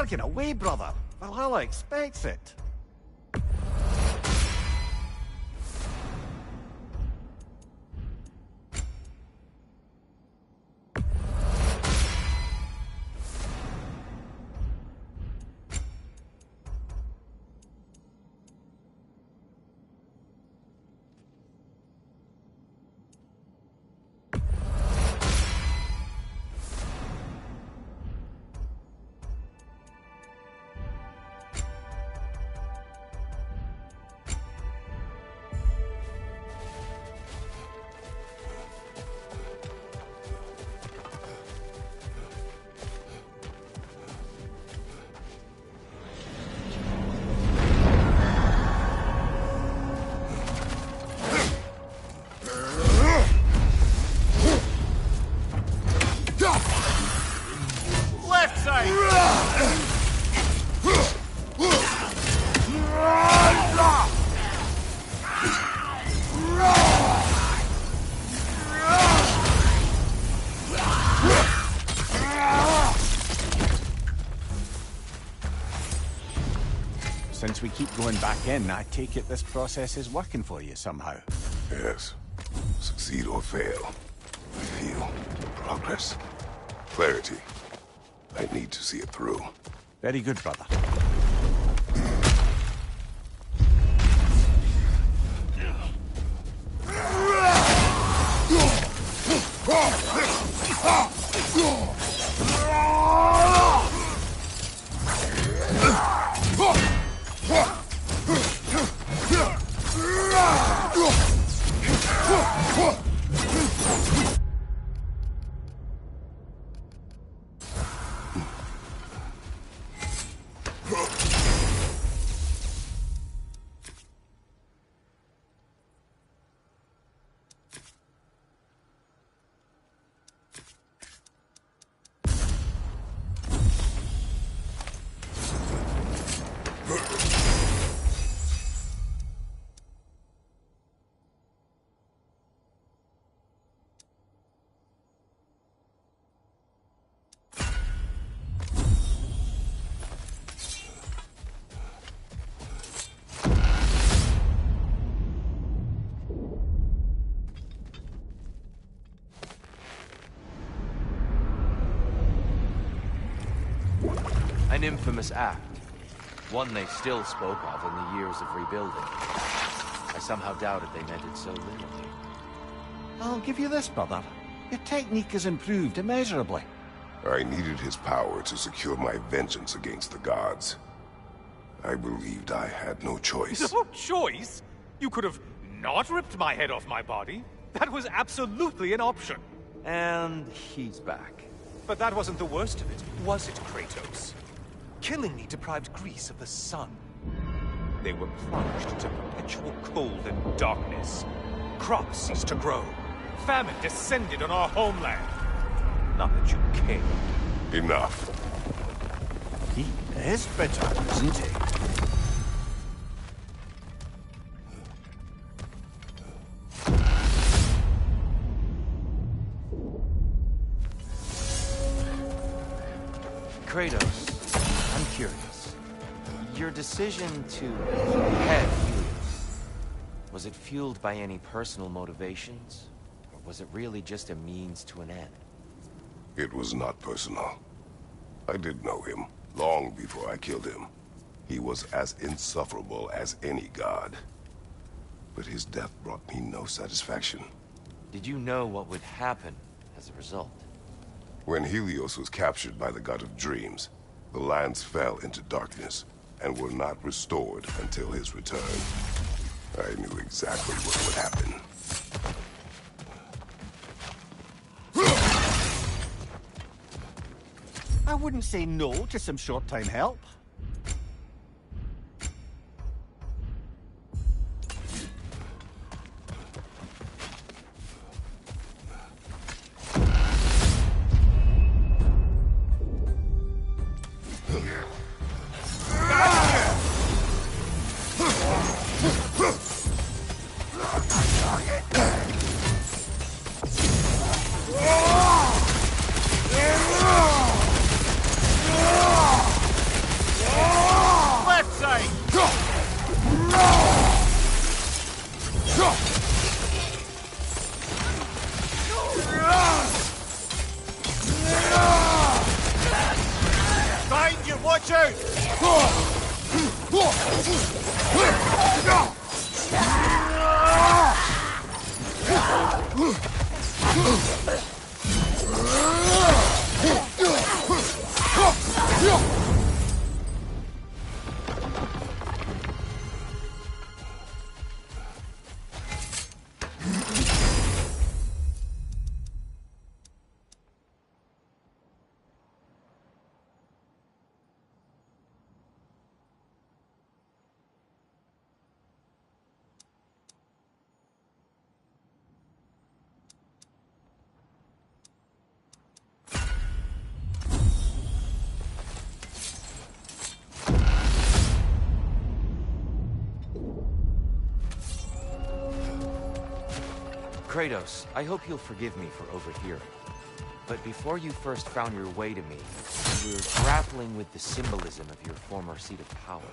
bargain away, brother. Valhalla expects it. Left side! Since we keep going back in, I take it this process is working for you somehow. Yes. Succeed or fail. I feel progress. Clarity. I need to see it through. Very good, brother. An infamous act. One they still spoke of in the years of rebuilding. I somehow doubted they meant it so literally. I'll give you this, brother. Your technique has improved immeasurably. I needed his power to secure my vengeance against the gods. I believed I had no choice. No choice? You could have not ripped my head off my body. That was absolutely an option. And he's back. But that wasn't the worst of it, was it, Kratos? Killing me deprived Greece of the sun. They were plunged into perpetual cold and darkness. Crops ceased to grow. Famine descended on our homeland. Not that you cared. Enough. He is bitter, isn't he? Kratos, I'm curious. Your decision to head Helios, was it fueled by any personal motivations? Or was it really just a means to an end? It was not personal. I did know him, long before I killed him. He was as insufferable as any god. But his death brought me no satisfaction. Did you know what would happen as a result? When Helios was captured by the god of dreams, the lands fell into darkness and were not restored until his return. I knew exactly what would happen. I wouldn't say no to some short-time help. Behind you, watch out! Kratos, I hope you'll forgive me for overhearing. But before you first found your way to me, you were grappling with the symbolism of your former seat of power.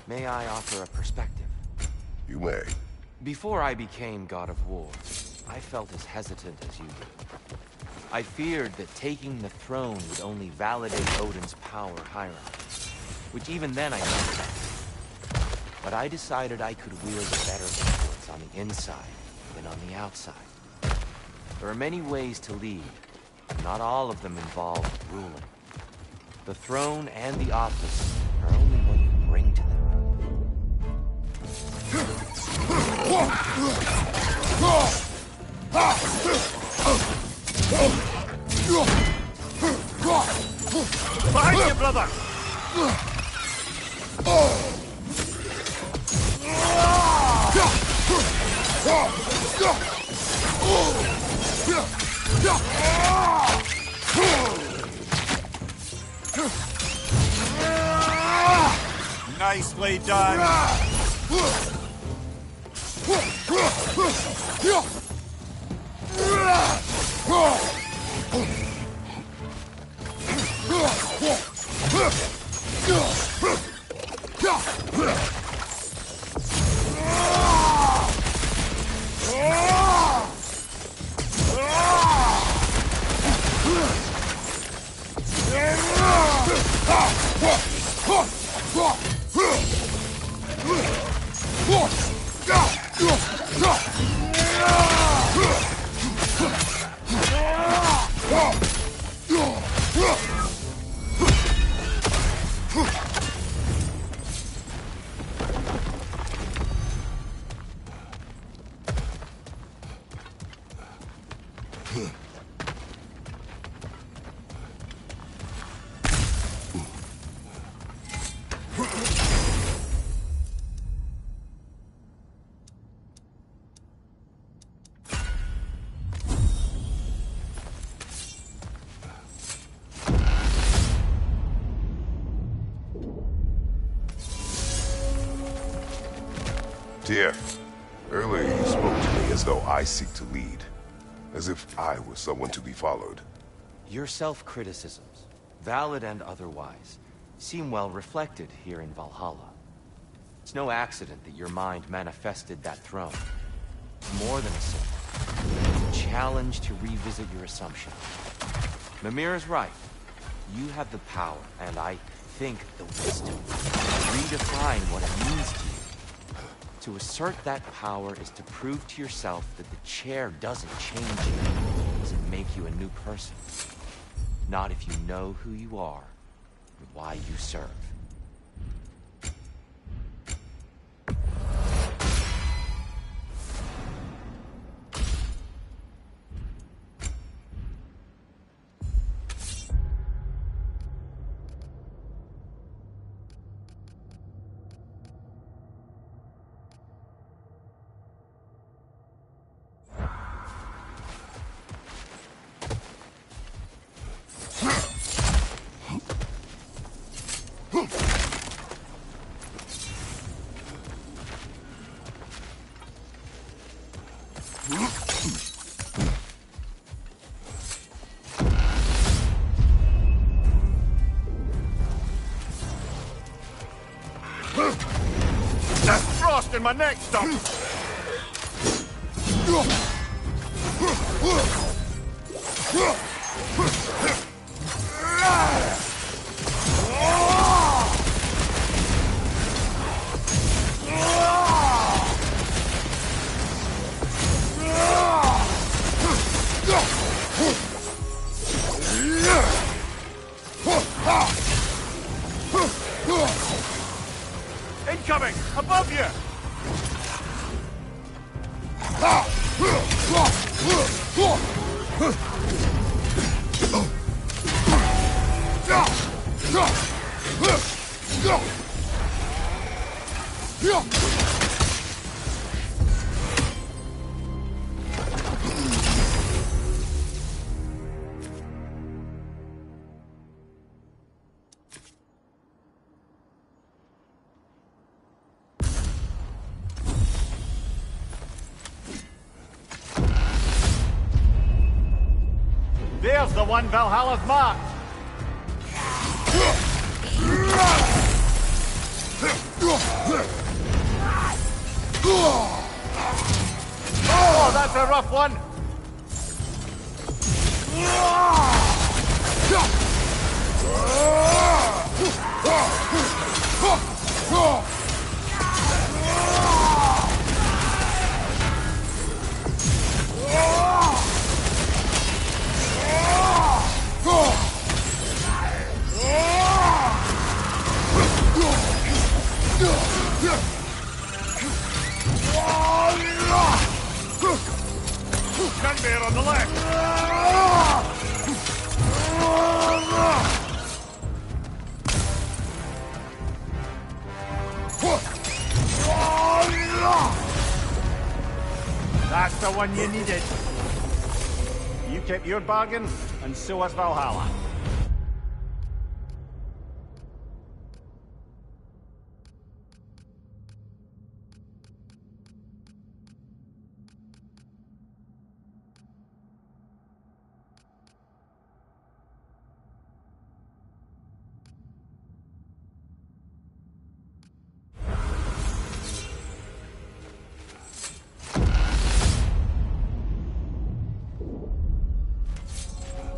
May I offer a perspective? You may. Before I became God of War, I felt as hesitant as you did. I feared that taking the throne would only validate Odin's power hierarchy, which even then I didn't. But I decided I could wield a better influence on the inside than on the outside. There are many ways to lead, and not all of them involve ruling. The throne and the office are only what you bring to them. Behind you, brother! Nicely done. Tyr, earlier you spoke to me as though I seek to lead, as if I were someone to be followed. Your self-criticisms, valid and otherwise, seem well reflected here in Valhalla. It's no accident that your mind manifested that throne. It's more than a symbol. It's a challenge to revisit your assumption. Mimir is right. You have the power, and I think the wisdom, to redefine what it means to you. To assert that power is to prove to yourself that the chair doesn't change you, doesn't make you a new person. Not if you know who you are and why you serve. There's frost in my neck stump! Incoming! Above you! There's the one Valhalla's marked! Oh, that's a rough one! Gunbear on the left! That's the one you needed. You kept your bargain, and so has Valhalla.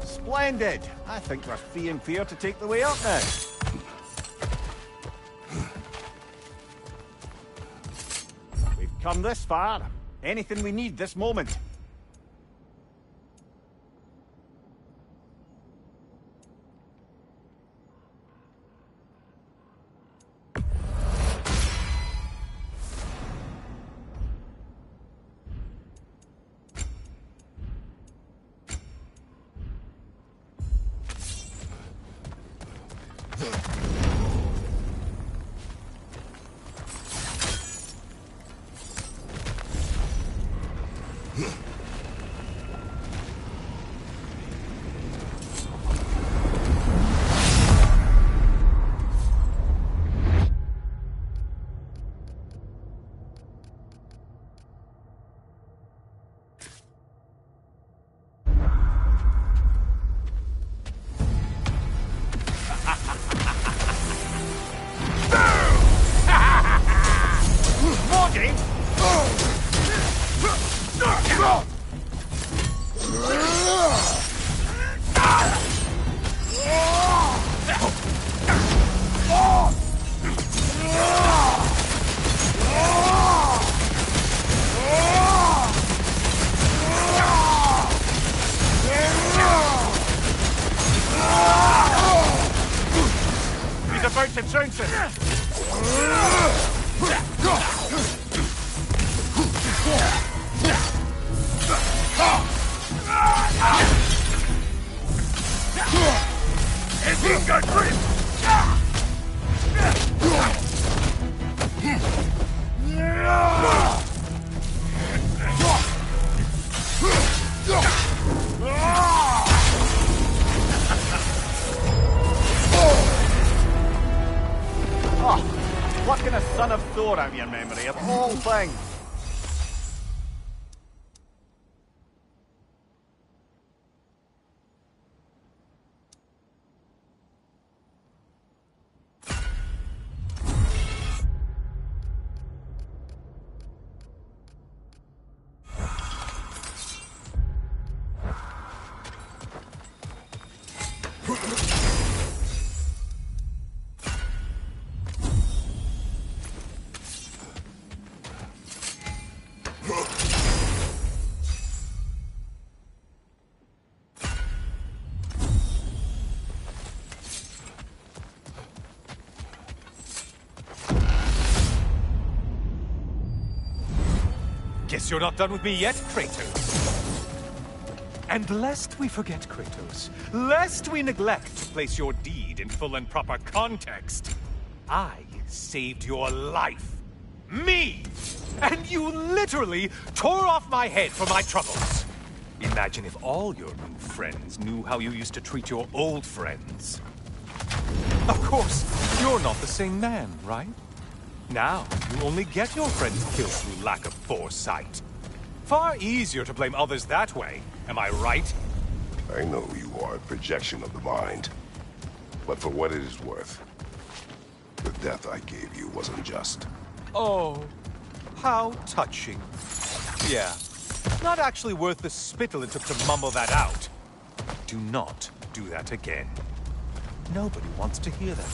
Splendid! I think we're free and fair to take the way up now. We've come this far. Anything we need this moment. About to trounce it. Is he good for him? Plucking a son of Thor out of your memory, of all things. Guess you're not done with me yet, Kratos. And lest we forget, Kratos, lest we neglect to place your deed in full and proper context, I saved your life. Me! And you literally tore off my head for my troubles. Imagine if all your new friends knew how you used to treat your old friends. Of course, you're not the same man, right? Now, you only get your friends killed through lack of foresight. Far easier to blame others that way, am I right? I know you are a projection of the mind. But for what it is worth, the death I gave you wasn't just. Oh, how touching. Yeah, not actually worth the spittle it took to mumble that out. Do not do that again. Nobody wants to hear that.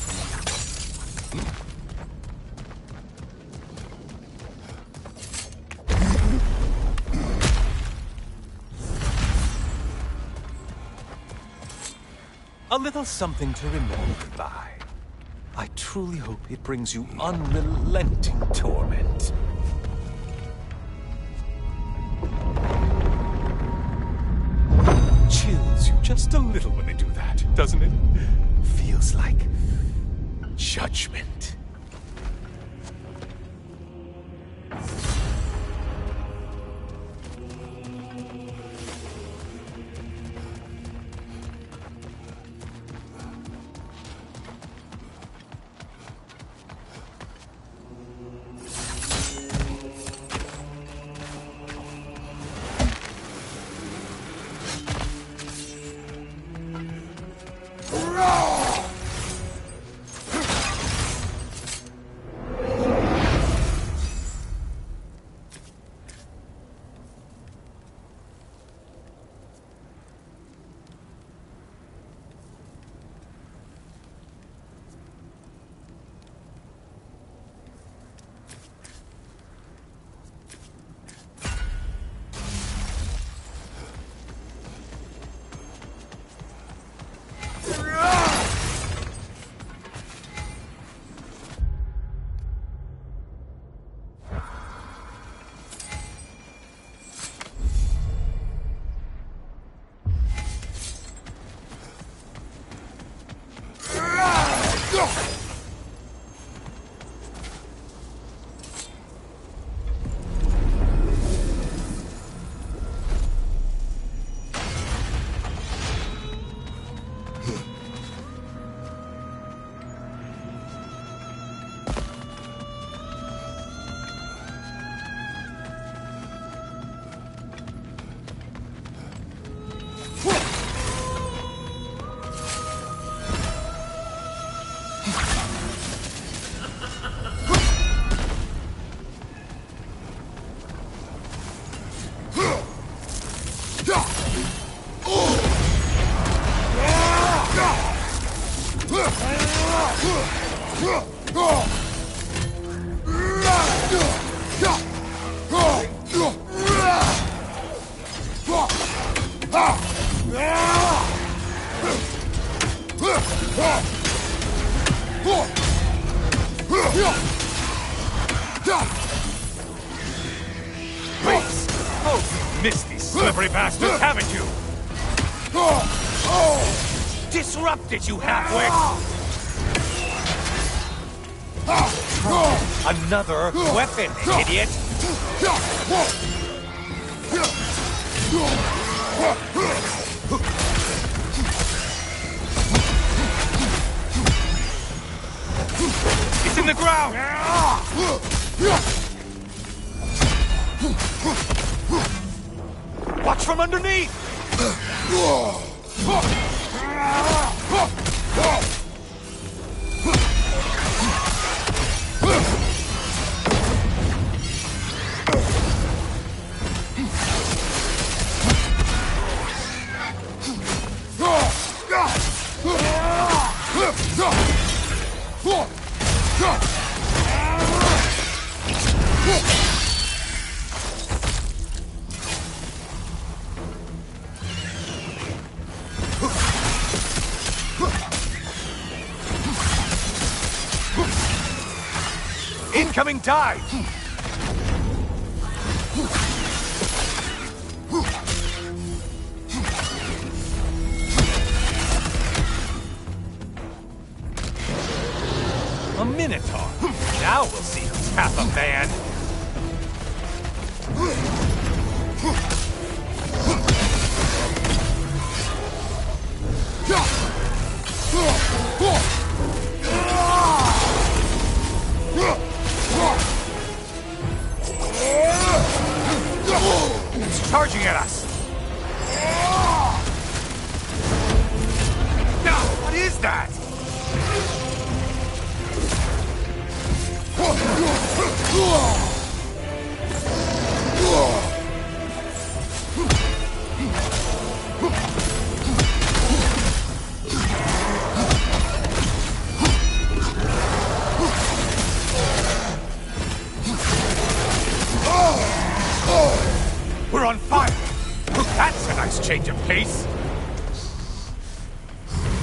A little something to remember by. I truly hope it brings you unrelenting torment. Chills you just a little when they do that, doesn't it? Feels like judgment. Missed these slippery bastards, haven't you? Disrupted you halfwit! Another weapon, idiot! It's in the ground! Watch from underneath! Incoming dive! A Minotaur. Now we'll see who's half a man. It's charging at us. What is that? We're on fire! That's a nice change of pace!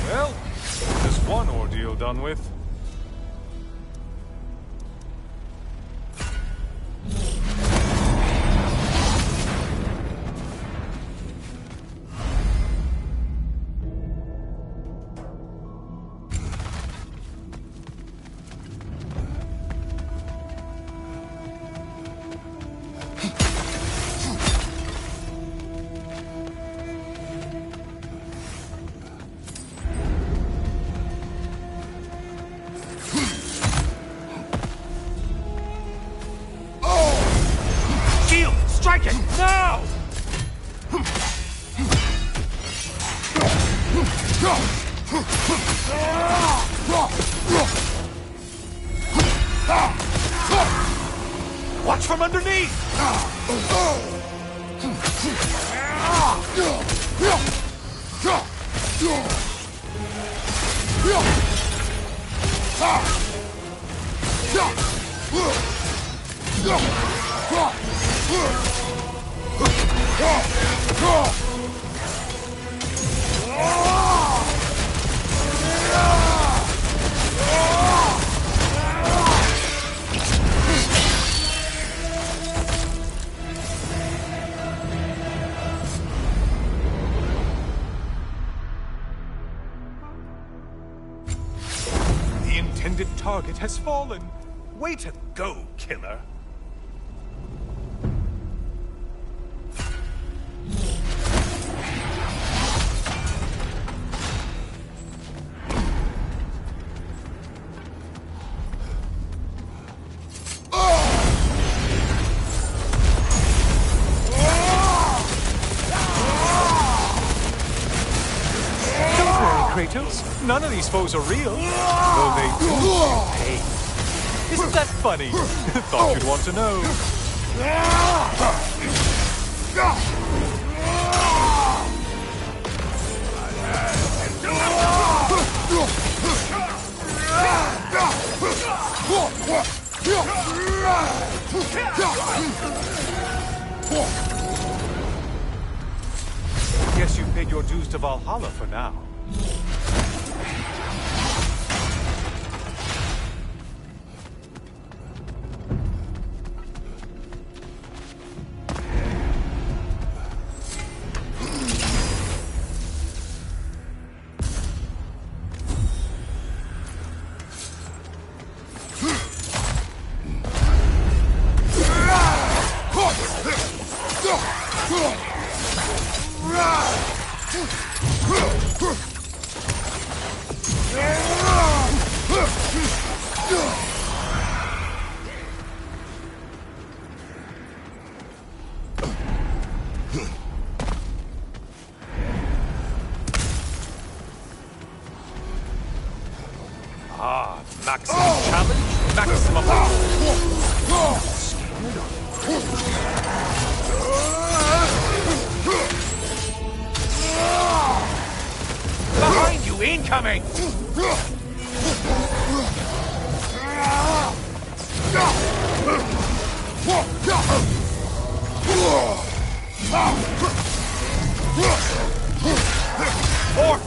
Well, there's one ordeal done with. Strike it! Now! Watch from underneath! The intended target has fallen. Way to go, killer. Kratos, none of these foes are real, though they do feel pain. Isn't that funny? Thought you'd want to know. Guess you've paid your dues to Valhalla for now. Maximum challenge, maximum behind you, incoming! Or!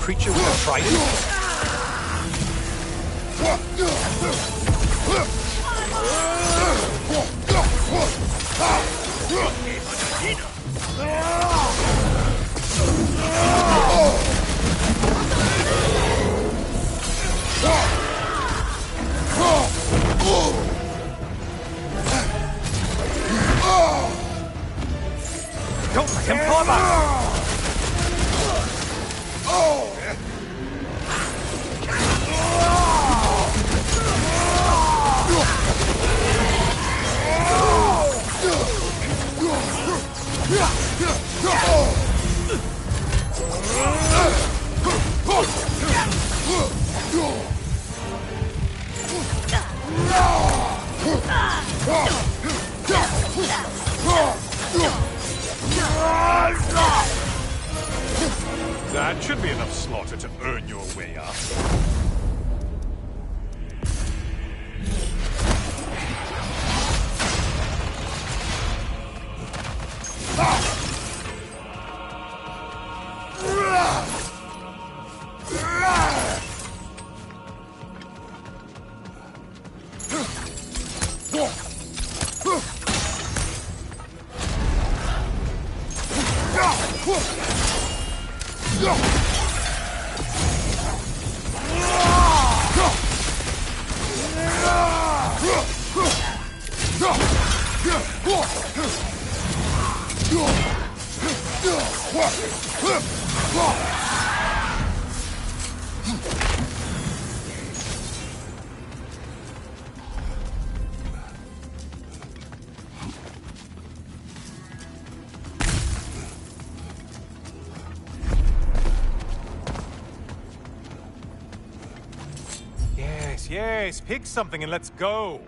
Creature with a trident? Don't let him pull back! That should be enough slaughter to earn your way up. Yes, pick something and let's go.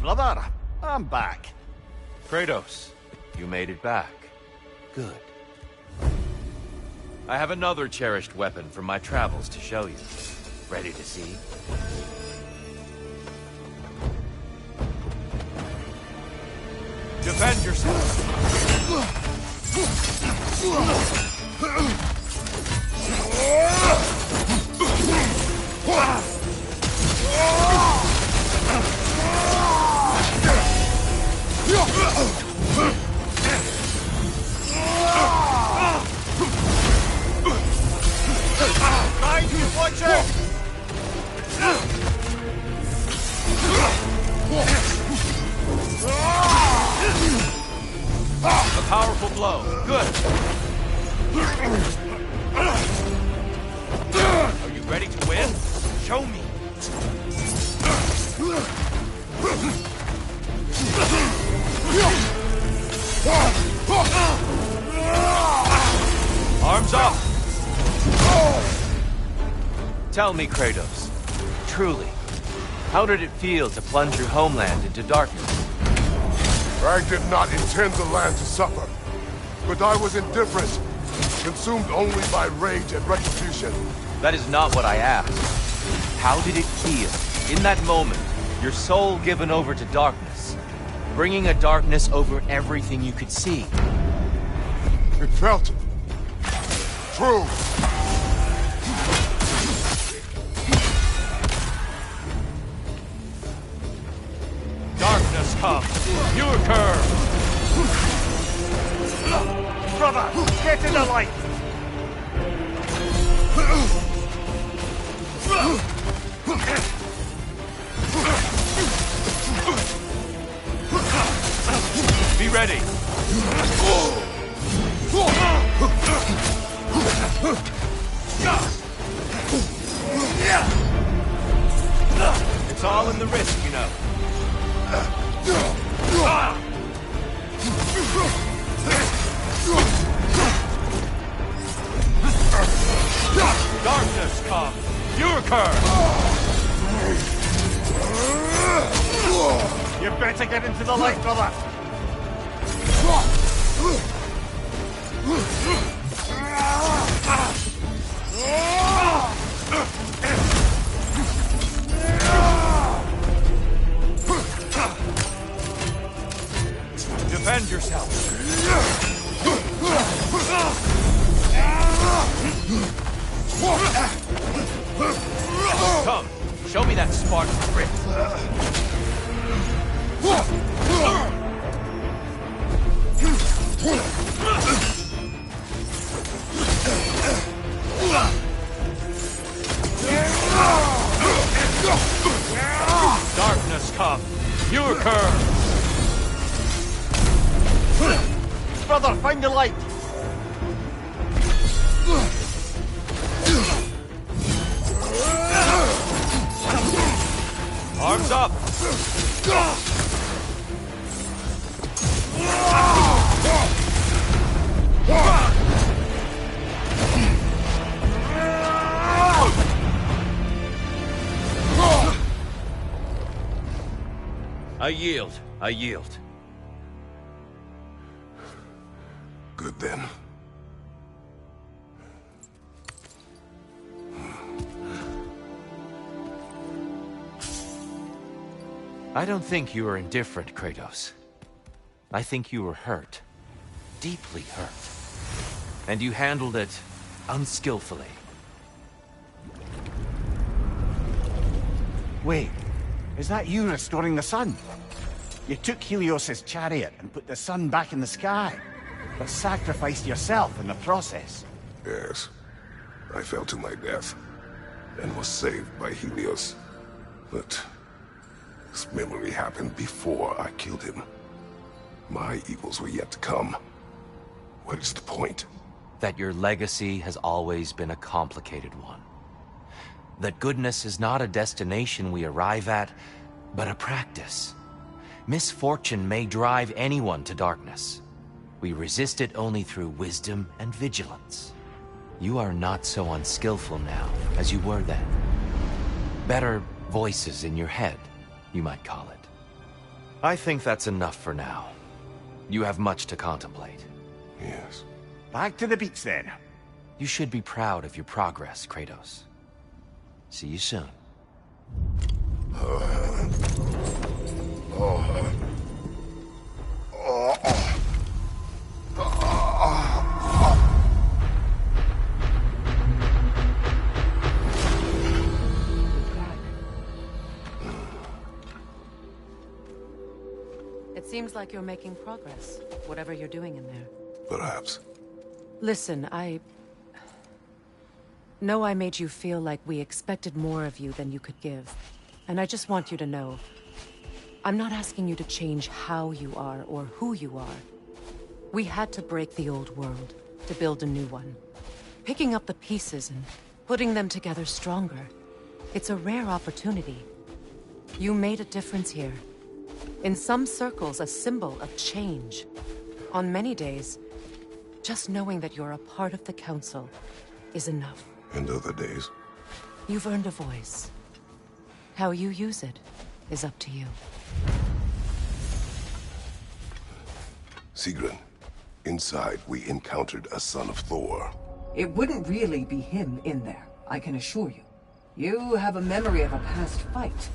Brother, I'm back. Kratos, you made it back. Good. I have another cherished weapon from my travels to show you. Ready to see? Defend yourself! Mind you, watch out! A powerful blow. Good. Are you ready to win? Show me. Arms up. Tell me, Kratos, truly, how did it feel to plunge your homeland into darkness? I did not intend the land to suffer, but I was indifferent, consumed only by rage and retribution. That is not what I asked. How did it feel, in that moment, your soul given over to darkness, bringing a darkness over everything you could see? It felt true. Darkness comes. You occur. Brother, get in the light. Be ready. It's all in the wrist, you know. Darkness come. You occur. You better get into the light, brother. Defend yourself. Come, show me that Spartan grit. Darkness come. You occur. Brother, find the light. Arms up. I yield. I yield. Good then. I don't think you were indifferent, Kratos. I think you were hurt. Deeply hurt. And you handled it unskillfully. Wait, is that you restoring the sun? You took Helios's chariot and put the sun back in the sky, but sacrificed yourself in the process. Yes. I fell to my death, and was saved by Helios. But this memory happened before I killed him. My evils were yet to come. What is the point? That your legacy has always been a complicated one. That goodness is not a destination we arrive at, but a practice. Misfortune may drive anyone to darkness. We resist it only through wisdom and vigilance. You are not so unskillful now as you were then. Better voices in your head, you might call it. I think that's enough for now. You have much to contemplate. Yes. Back to the beach then. You should be proud of your progress, Kratos. See you soon. It seems like you're making progress, whatever you're doing in there. Perhaps. Listen, I know I made you feel like we expected more of you than you could give. And I just want you to know, I'm not asking you to change how you are or who you are. We had to break the old world to build a new one. Picking up the pieces and putting them together stronger. It's a rare opportunity. You made a difference here. In some circles, a symbol of change. On many days, just knowing that you're a part of the Council is enough. And other days? You've earned a voice. How you use it is up to you. Sigrun, inside we encountered a son of Thor. It wouldn't really be him in there, I can assure you. You have a memory of a past fight,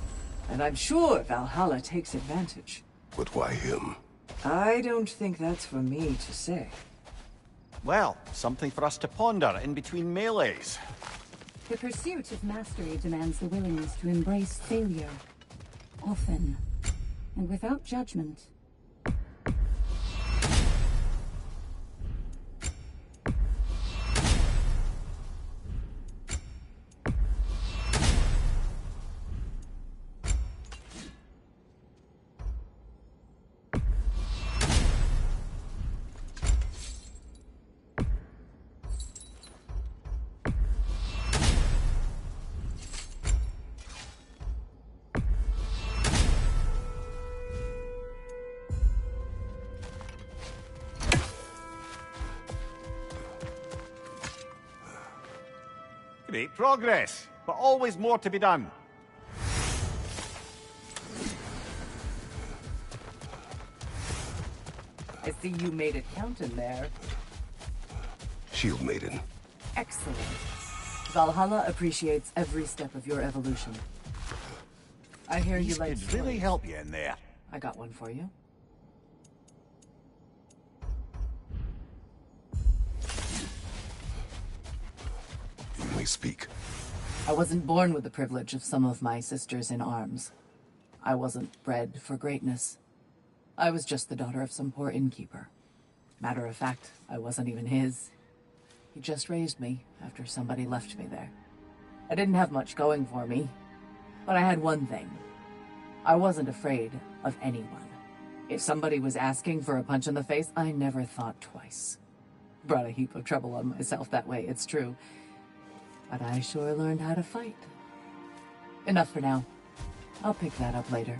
and I'm sure Valhalla takes advantage. But why him? I don't think that's for me to say. Well, something for us to ponder in between melees. The pursuit of mastery demands the willingness to embrace failure. Often. And without judgment. Great progress, but always more to be done. I see you made it count in there. Shield Maiden. Excellent. Valhalla appreciates every step of your evolution. I hear you These like could really stories. help you in there. I got one for you. You may speak. I wasn't born with the privilege of some of my sisters in arms. I wasn't bred for greatness. I was just the daughter of some poor innkeeper. Matter of fact, I wasn't even his. He just raised me after somebody left me there. I didn't have much going for me, but I had one thing. I wasn't afraid of anyone. If somebody was asking for a punch in the face, I never thought twice. Brought a heap of trouble on myself that way, it's true. But I sure learned how to fight. Enough for now. I'll pick that up later.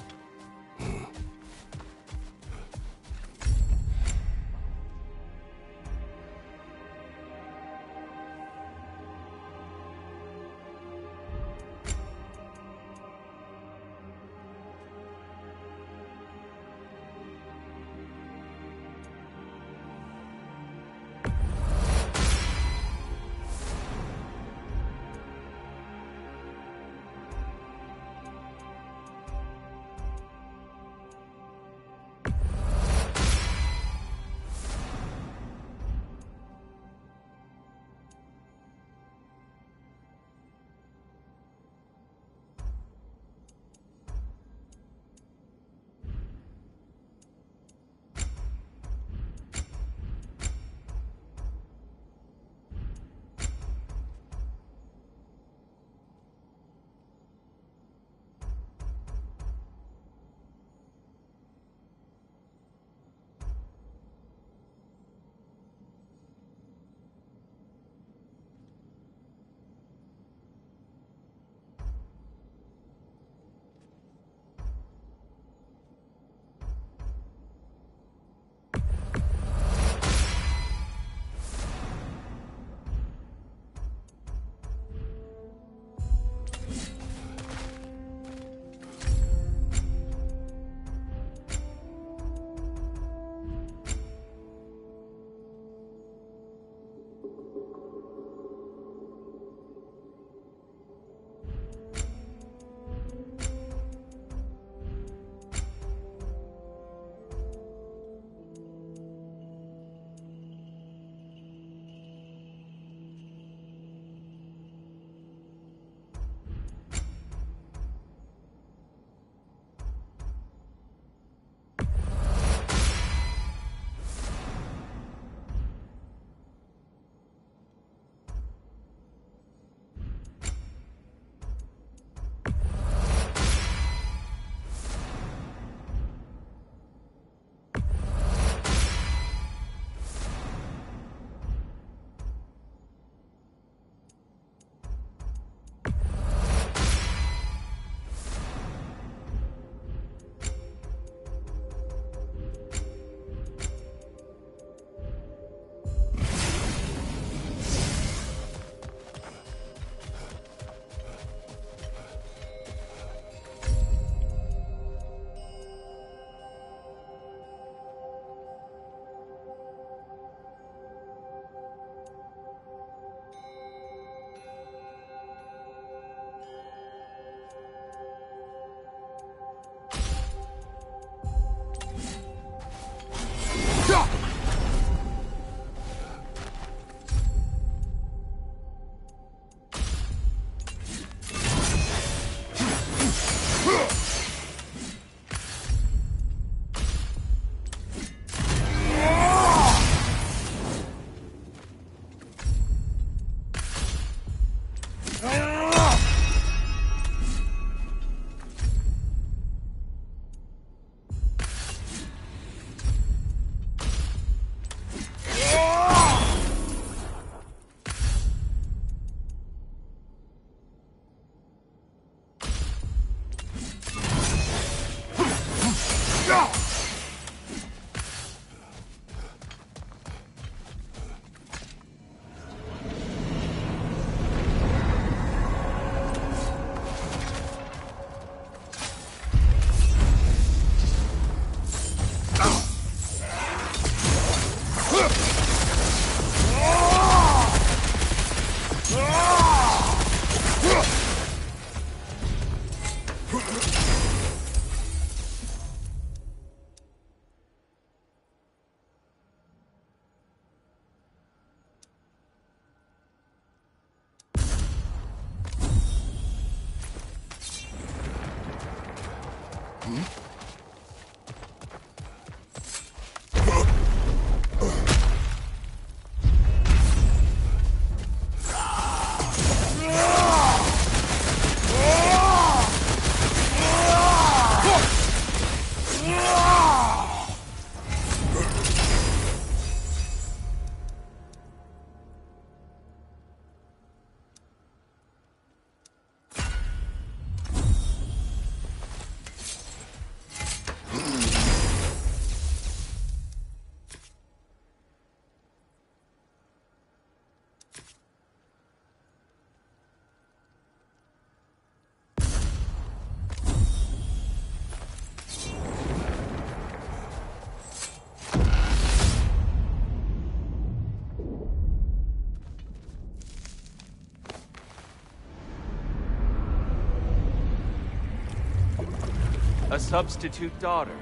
A substitute daughter.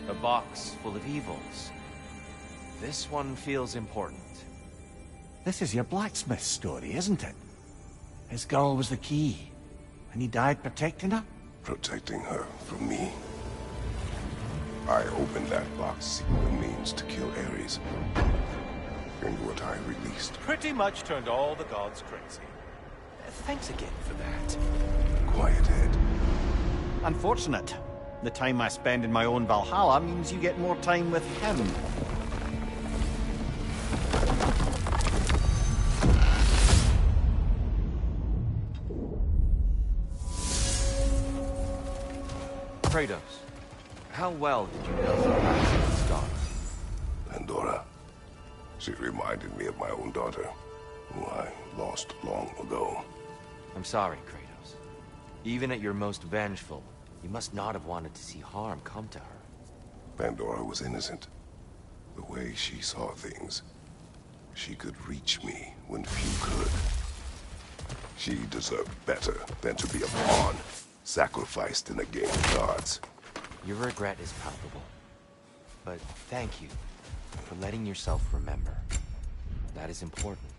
A box full of evils. This one feels important. This is your blacksmith story, isn't it? His girl was the key, and he died protecting her? Protecting her from me. I opened that box seeking the means to kill Ares. And what I released. Pretty much turned all the gods crazy. Thanks again for that. Quiet head. Unfortunate. The time I spend in my own Valhalla means you get more time with him. Kratos, how well did you know the blacksmith's daughter? Pandora. She reminded me of my own daughter, who I lost long ago. I'm sorry, Kratos. Even at your most vengeful, you must not have wanted to see harm come to her. Pandora was innocent. The way she saw things, she could reach me when few could. She deserved better than to be a pawn, sacrificed in a game of gods. Your regret is palpable. But thank you for letting yourself remember. That is important.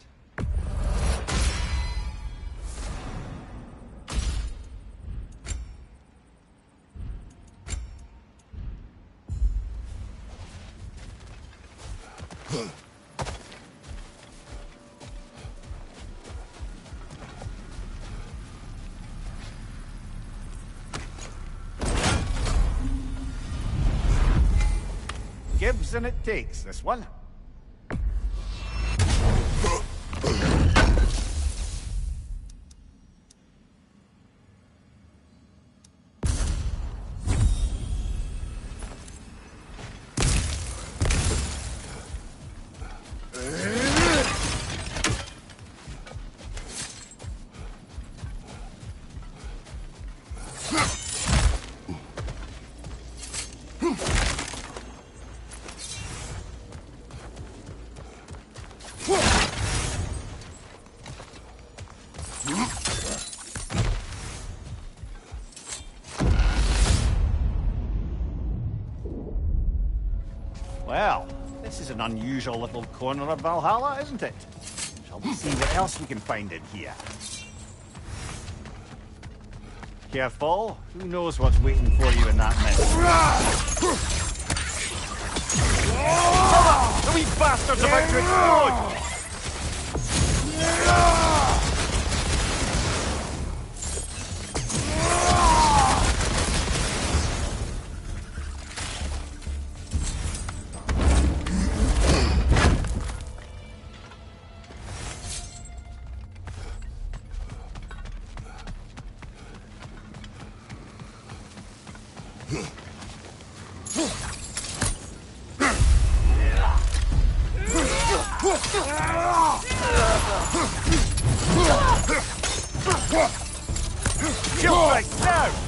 Gives and it takes, this one. Well, this is an unusual little corner of Valhalla, isn't it? Shall we see what else we can find in here? Careful, who knows what's waiting for you in that mess? The wee bastard's about to explode! Kill strike now!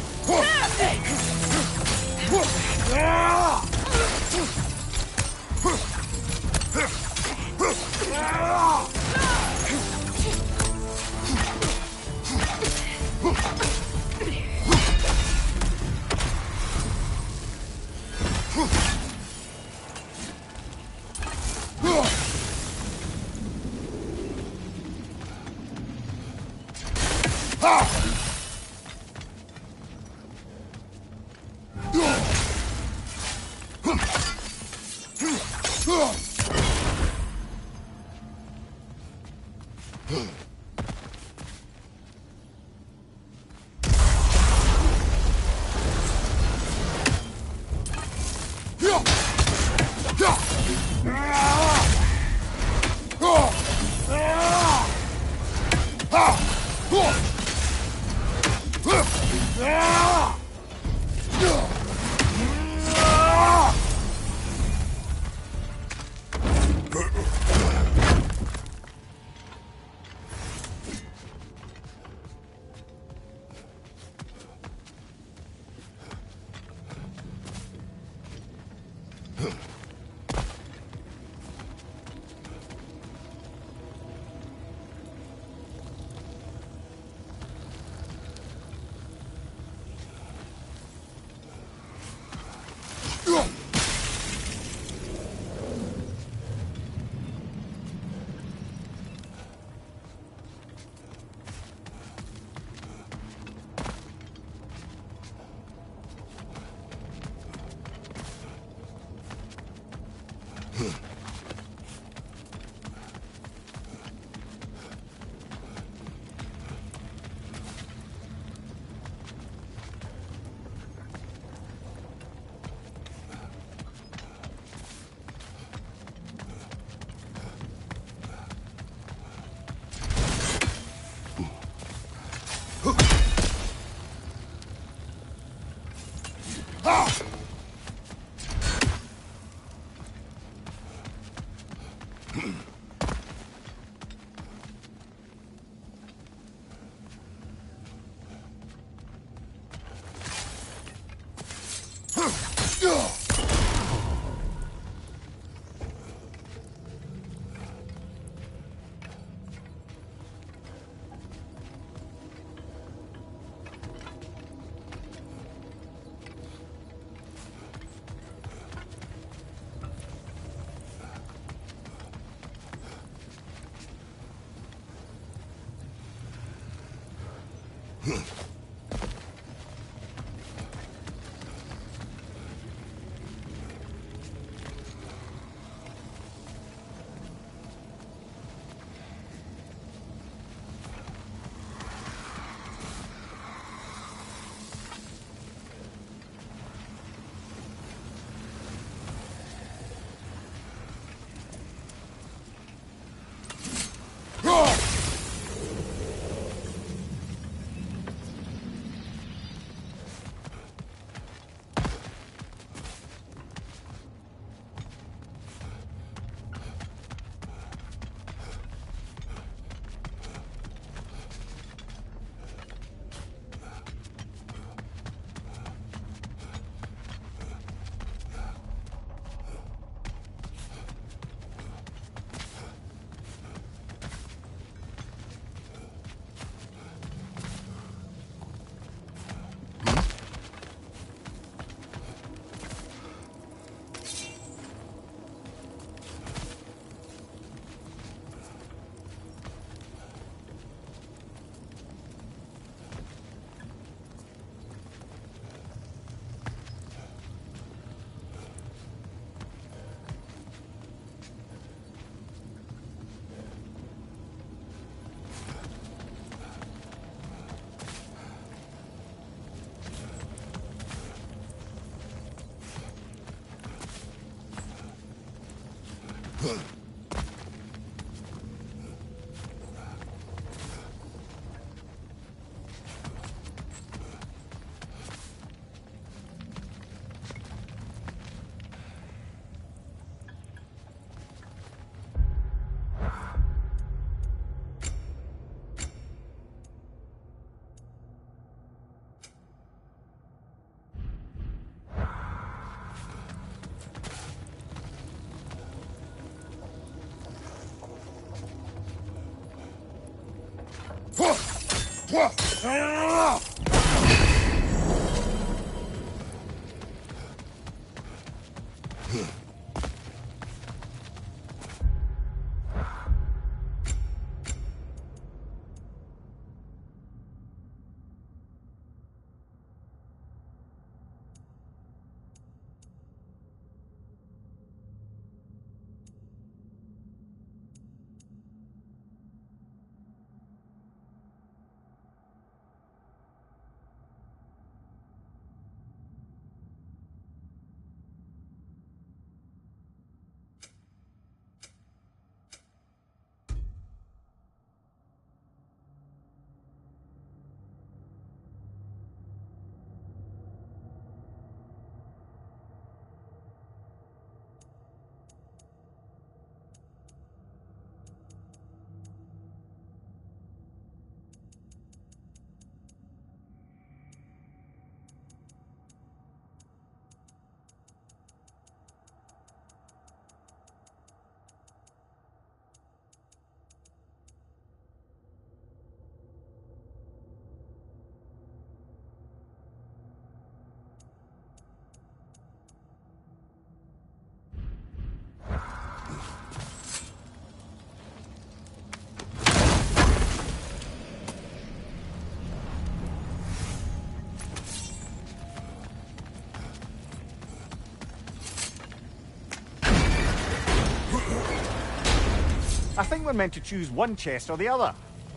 I think we're meant to choose one chest or the other.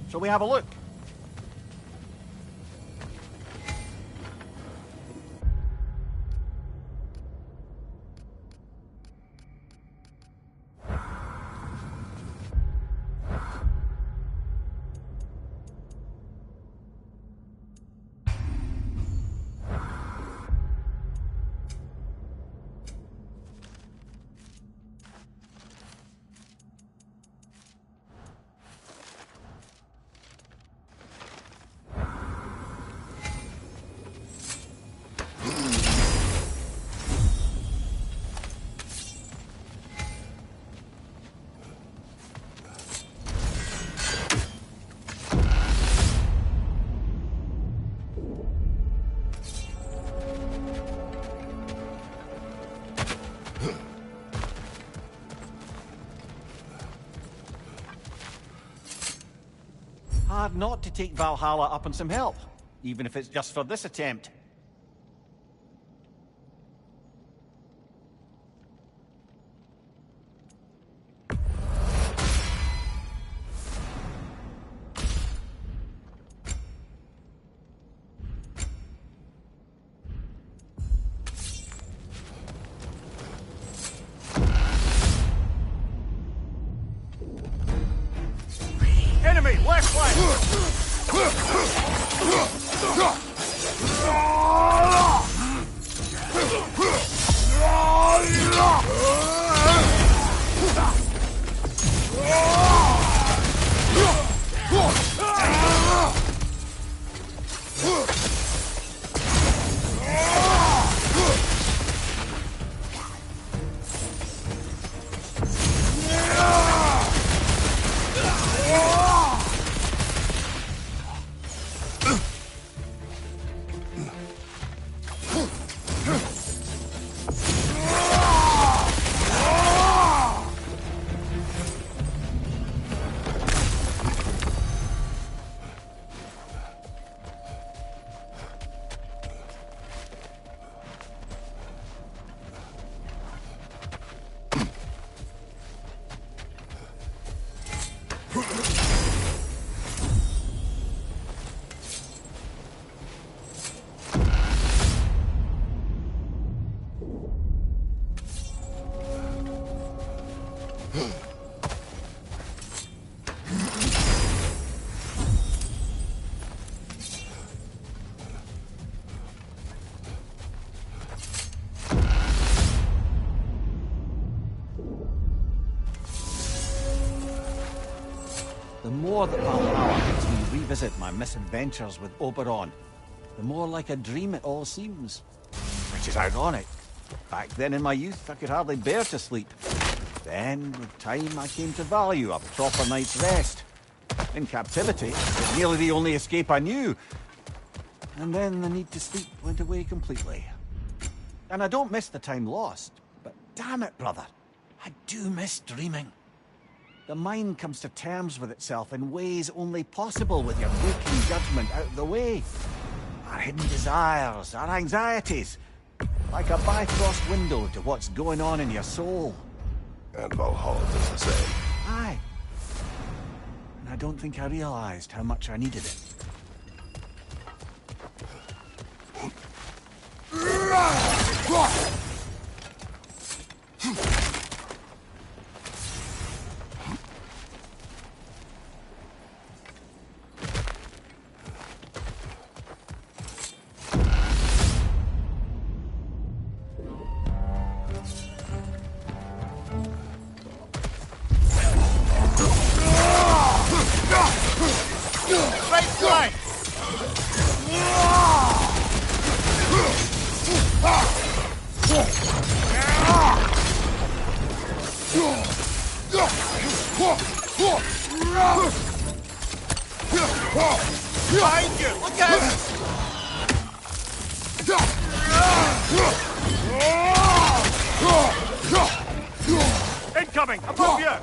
Shall we have a look? Hard not to take Valhalla up on some help, even if it's just for this attempt. Enemy, left flank! The more that Valhalla makes me revisit my misadventures with Oberon, the more like a dream it all seems. Which is ironic. Back then in my youth, I could hardly bear to sleep. Then, with time, I came to value a proper night's rest. In captivity, it was nearly the only escape I knew. And then the need to sleep went away completely. And I don't miss the time lost, but damn it, brother, I do miss dreaming. The mind comes to terms with itself in ways only possible with your waking judgment out of the way. Our hidden desires, our anxieties, like a bifrost window to what's going on in your soul. And Valhalla does the same. Aye. And I don't think I realized how much I needed it. Behind you! Look out! Incoming! Above you!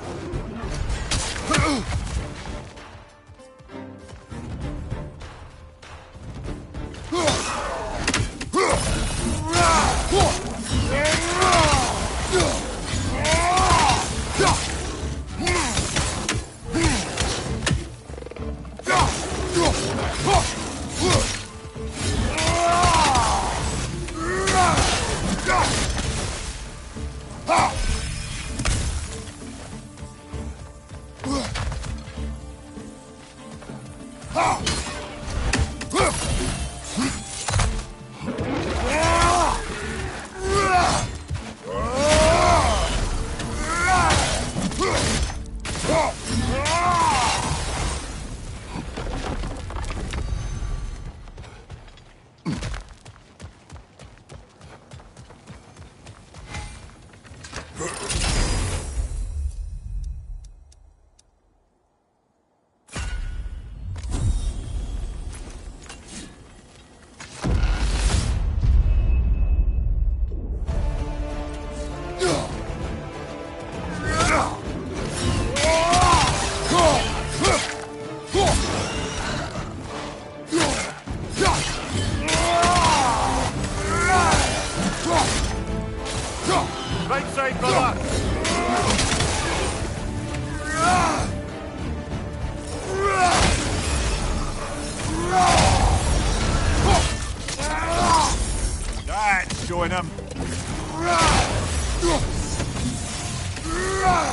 Right side, brother! That's showing him.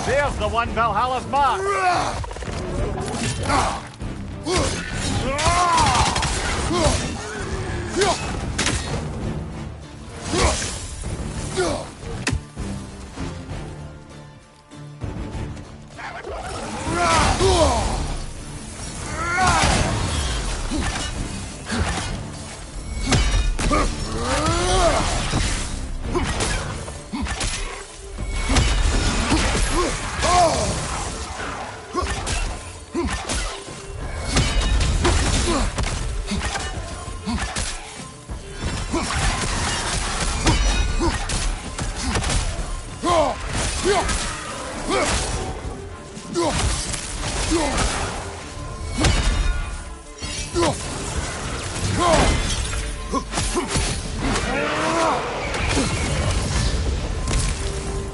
There's the one Valhalla's marked.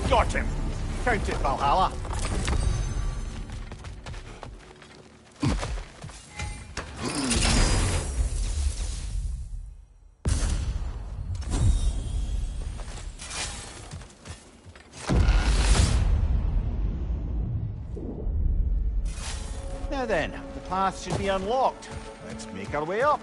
Got him. Count it, Valhalla. Now then, the path should be unlocked. Let's make our way up.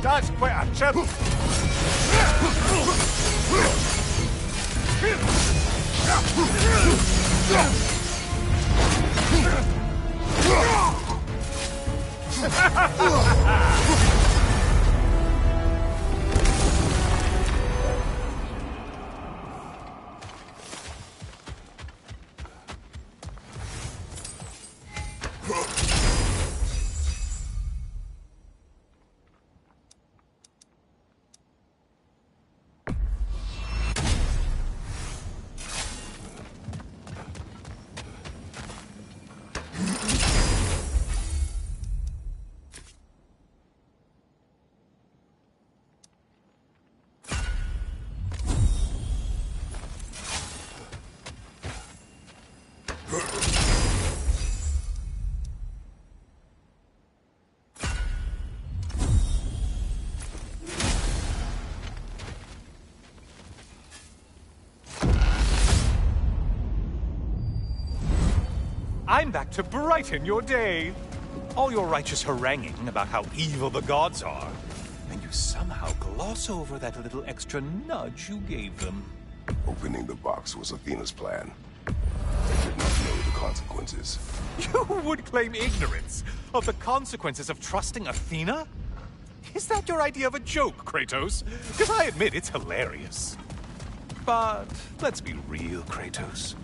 That's quite a chip. I'm back to brighten your day. All your righteous haranguing about how evil the gods are, and you somehow gloss over that little extra nudge you gave them. Opening the box was Athena's plan. I did not know the consequences. You would claim ignorance of the consequences of trusting Athena? Is that your idea of a joke, Kratos? Because I admit it's hilarious. But let's be real, Kratos.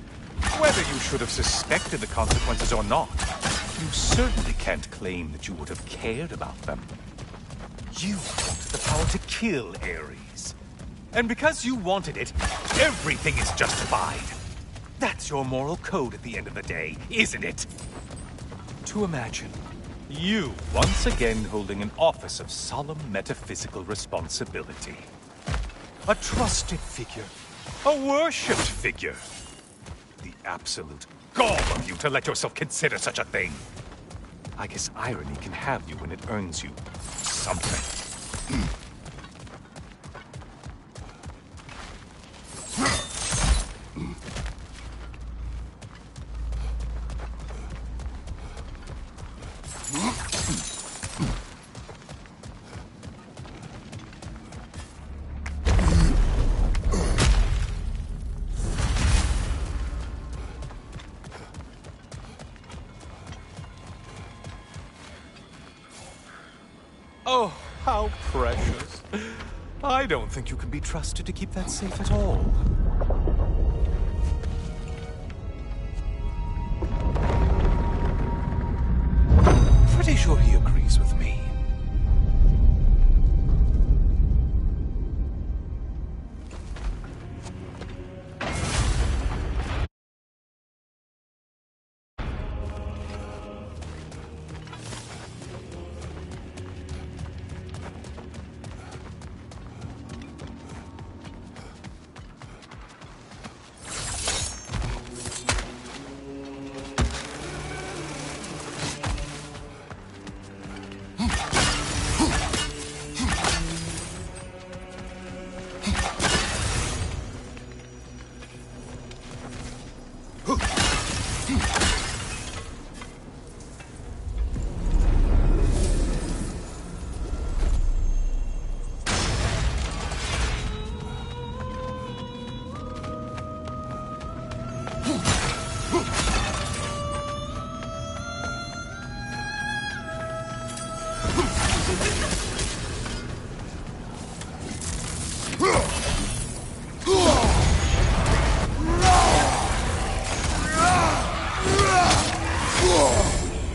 Whether you should have suspected the consequences or not, you certainly can't claim that you would have cared about them. You wanted the power to kill Ares. And because you wanted it, everything is justified. That's your moral code at the end of the day, isn't it? To imagine you once again holding an office of solemn metaphysical responsibility. A trusted figure. A worshipped figure. The absolute gall of you to let yourself consider such a thing. I guess irony can have you when it earns you something. Oh, how precious. I don't think you can be trusted to keep that safe at all. Pretty sure he agrees with me.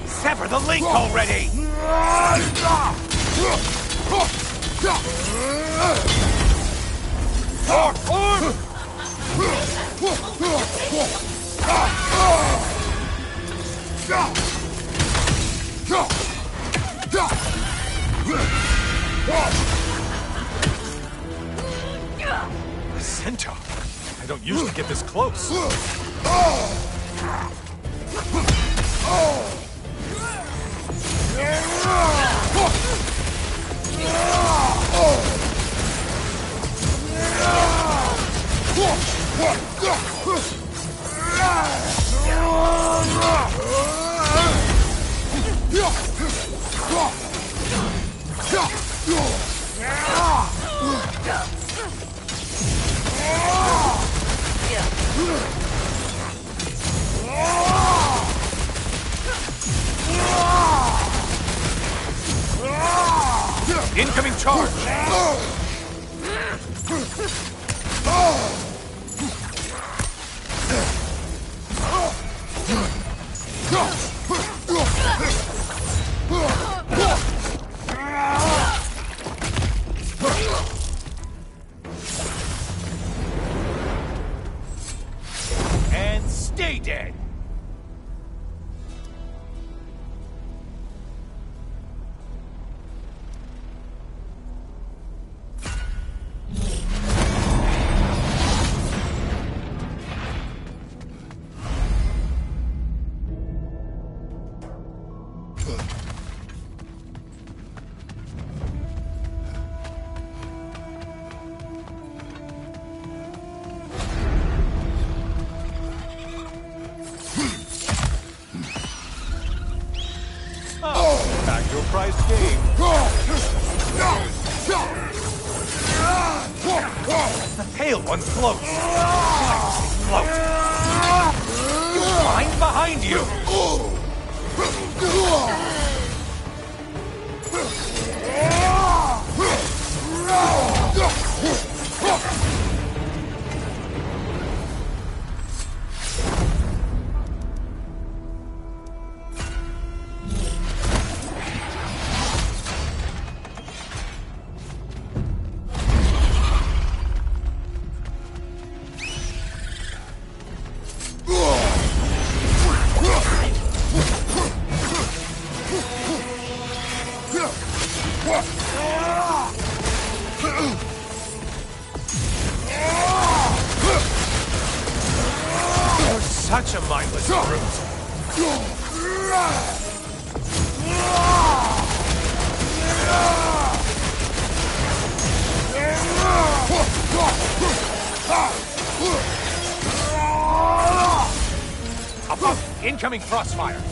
Sever the link already! A centaur? I don't don't usually get this close. Incoming charge! And stay dead! Back to a prized game. The pale one floats. Float. You find behind you. You're such a mindless brute. Above, incoming crossfire.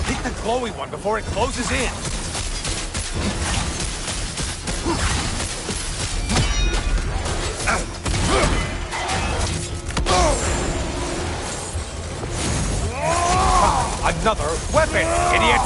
Hit the glowy one before it closes in. Another weapon, idiot!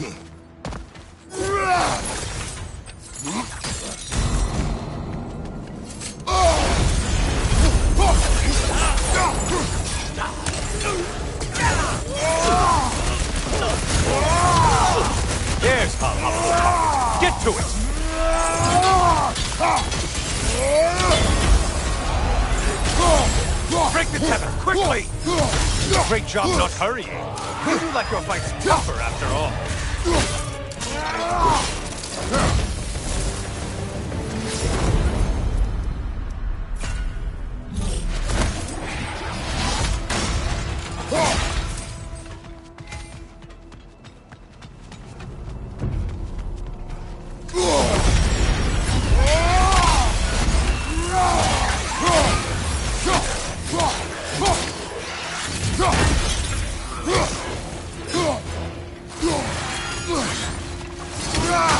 There's Valhalla. Get to it! Break the tether, quickly! Great job not hurrying. You do like your fight's tougher after all.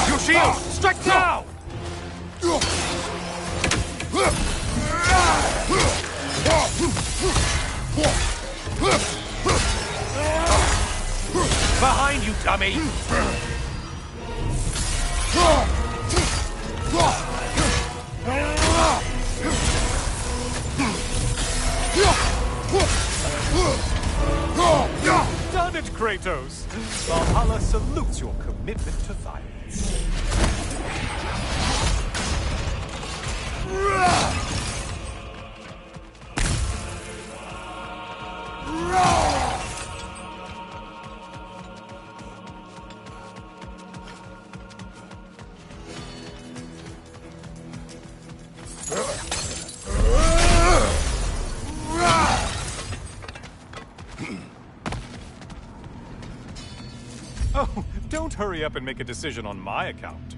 Your shield! Strike now! Behind you, dummy! Done it, Kratos! Valhalla salutes your commitment to violence. Oh, don't hurry up and make a decision on my account.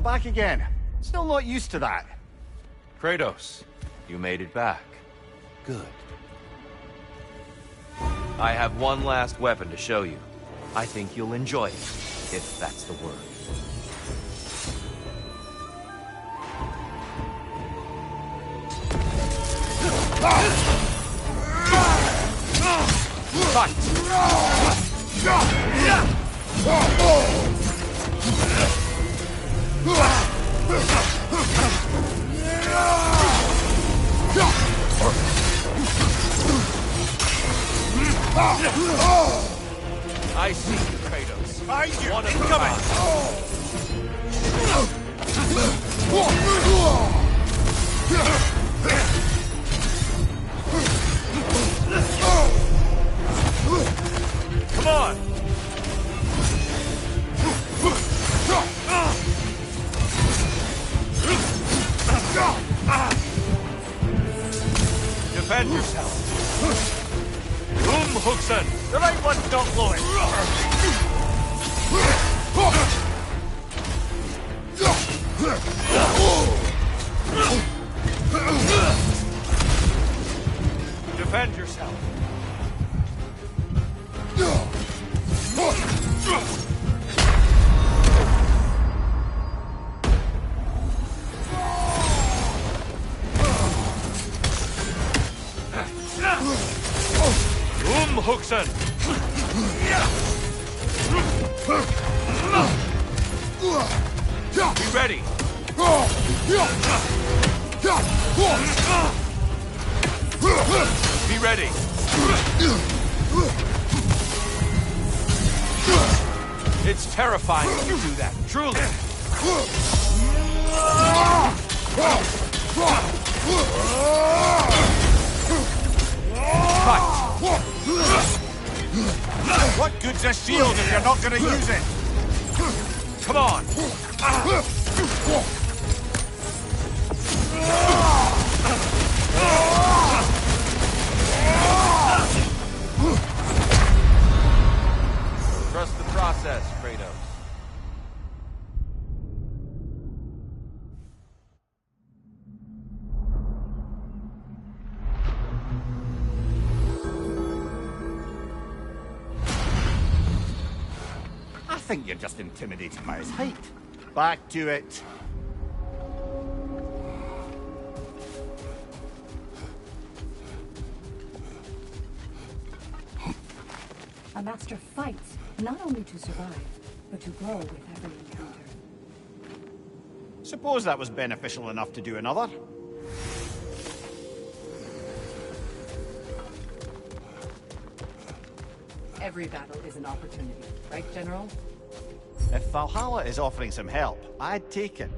Back again. Still not used to that. Kratos, you made it back. Good. I have one last weapon to show you. I think you'll enjoy it, if that's the word. I see you, Kratos. I do. One of Incoming! Come on! Defend yourself. Hugson! The right one's not blowing. Defend yourself. Hugson! Be ready! Be ready! It's terrifying when you do that, truly! Fight! What good's a shield if you're not gonna use it? Come on! Trust the process, Kratos. I think you're just intimidated by his height. Back to it. A master fights, not only to survive, but to grow with every encounter. Suppose that was beneficial enough to do another. Every battle is an opportunity, right, General? If Valhalla is offering some help, I'd take it.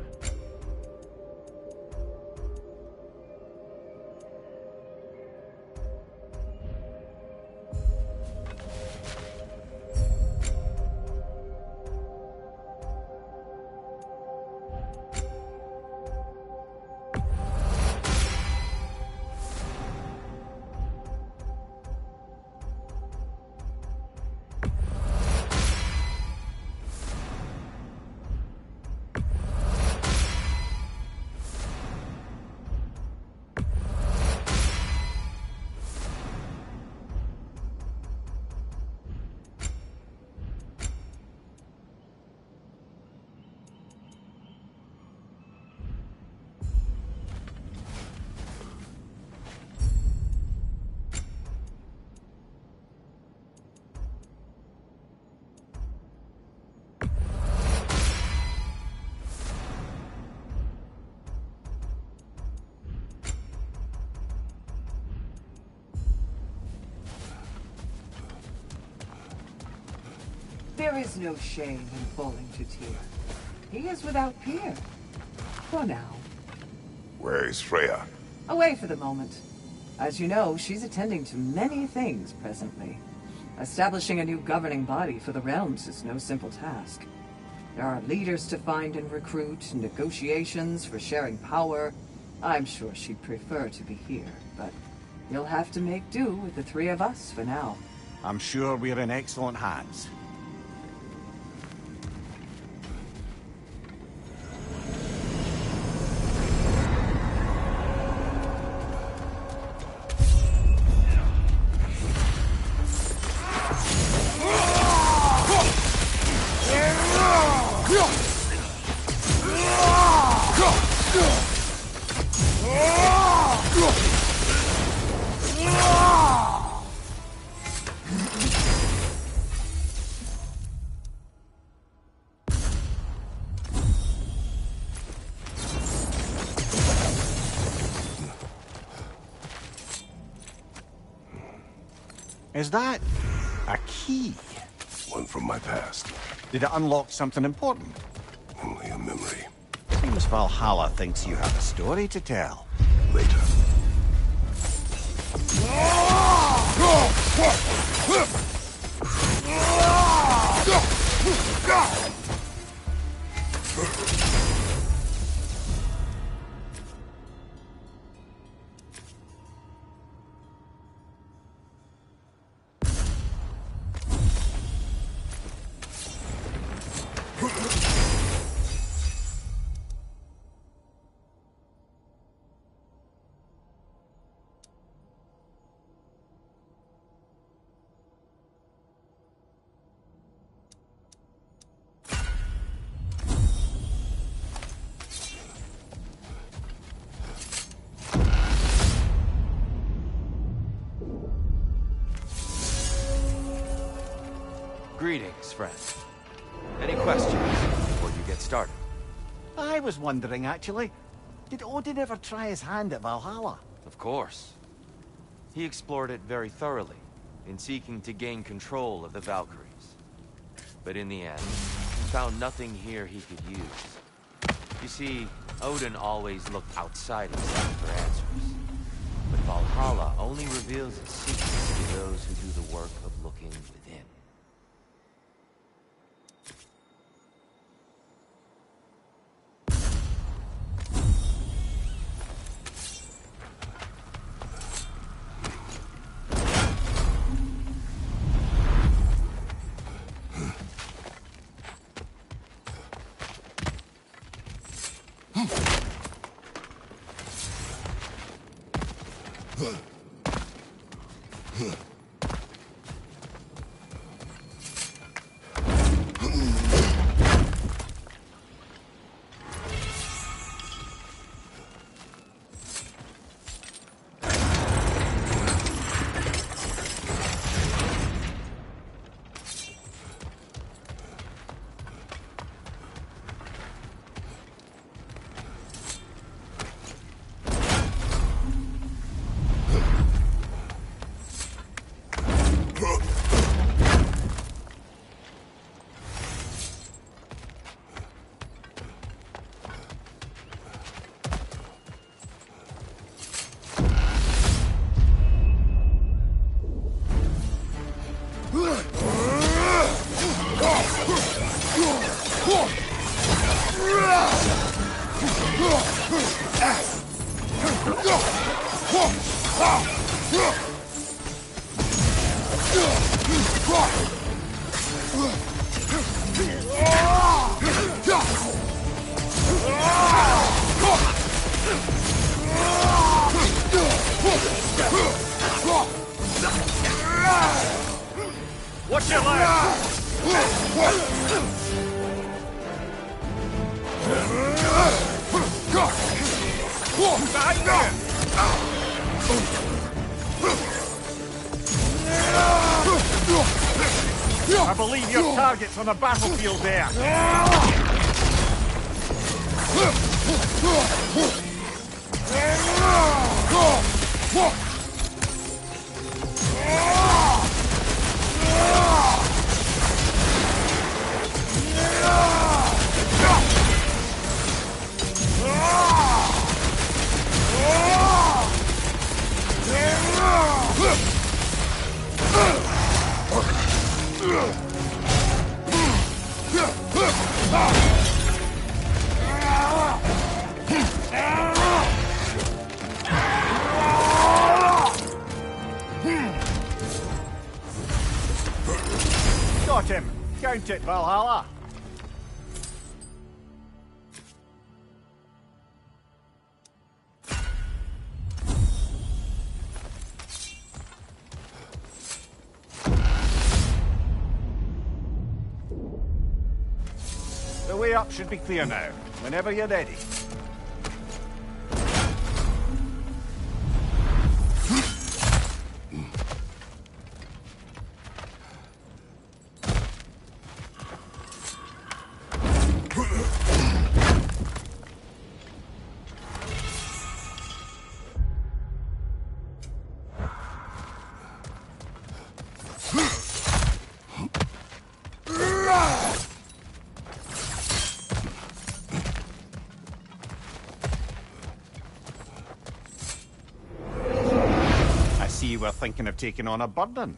There is no shame in falling to tear. He is without peer. For now. Where is Freya? Away for the moment. As you know, she's attending to many things presently. Establishing a new governing body for the realms is no simple task. There are leaders to find and recruit, negotiations for sharing power. I'm sure she'd prefer to be here, but you'll have to make do with the three of us for now. I'm sure we're in excellent hands. Is that a key? One from my past. Did it unlock something important? Only a memory. Seems Valhalla thinks you have a story to tell. Later. Greetings, friend. Any questions before you get started? I was wondering, actually. Did Odin ever try his hand at Valhalla? Of course. He explored it very thoroughly, in seeking to gain control of the Valkyries. But in the end, he found nothing here he could use. You see, Odin always looked outside himself for answers. But Valhalla only reveals its secrets to those who do the work of looking within. Watch your left! Behind you! I believe your target's on the battlefield there. Got him. Count it, Valhalla. The way up should be clear now. Whenever you're ready. You were thinking of taking on a burden.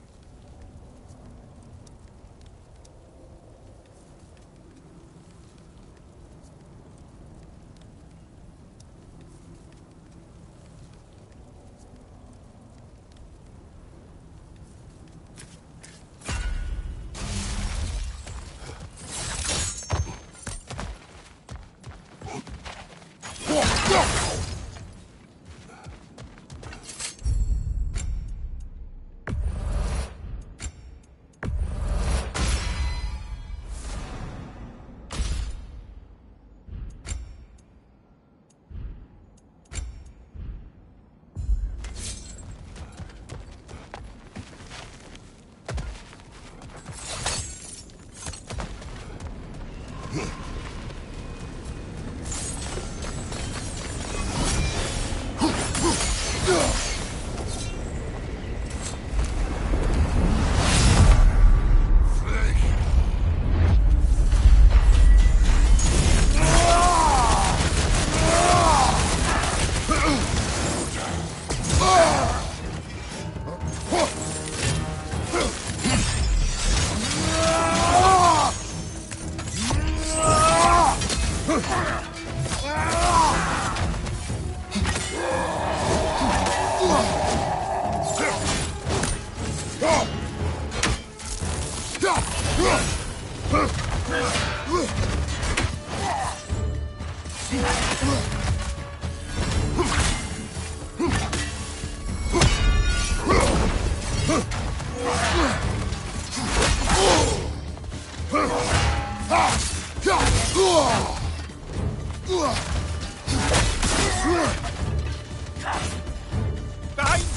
Behind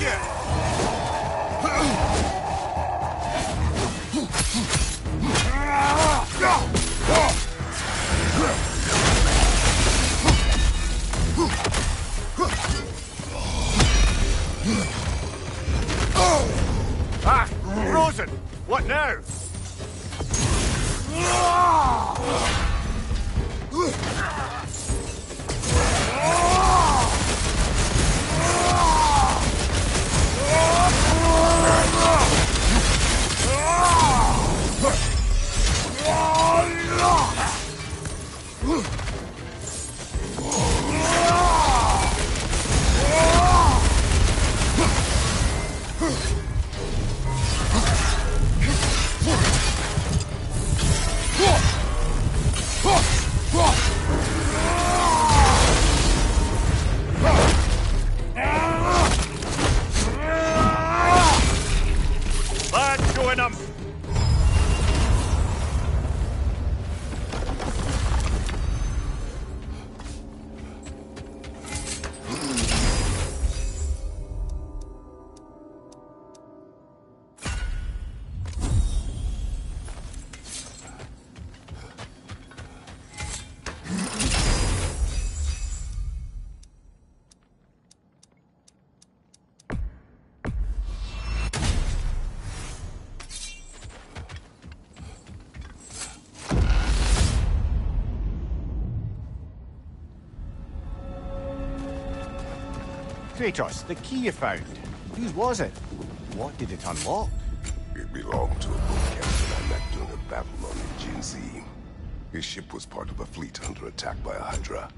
you! Ah! Frozen! What now? Lads, join them! Kratos, the key you found. Whose was it? What did it unlock? It belonged to a boat captain I met during a battle on the Jinzi. His ship was part of a fleet under attack by a Hydra.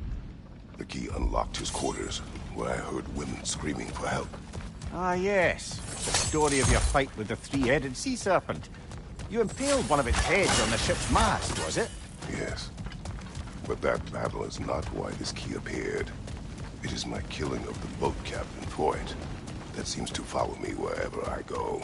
The key unlocked his quarters, where I heard women screaming for help. Ah, yes. The story of your fight with the three-headed sea serpent. You impaled one of its heads on the ship's mast, was it? Yes. But that battle is not why this key appeared. It is my killing of the boat captain for it that seems to follow me wherever I go.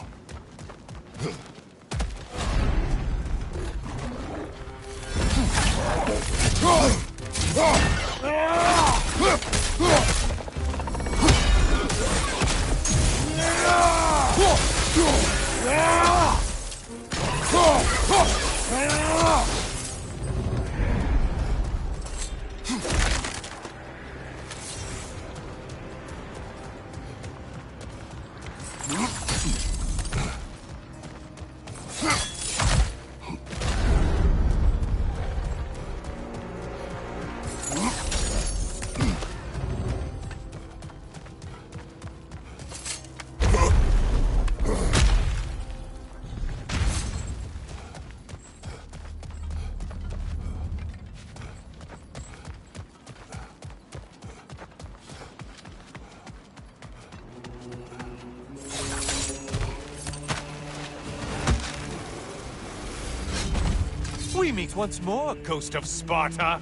We meet once more, Ghost of Sparta!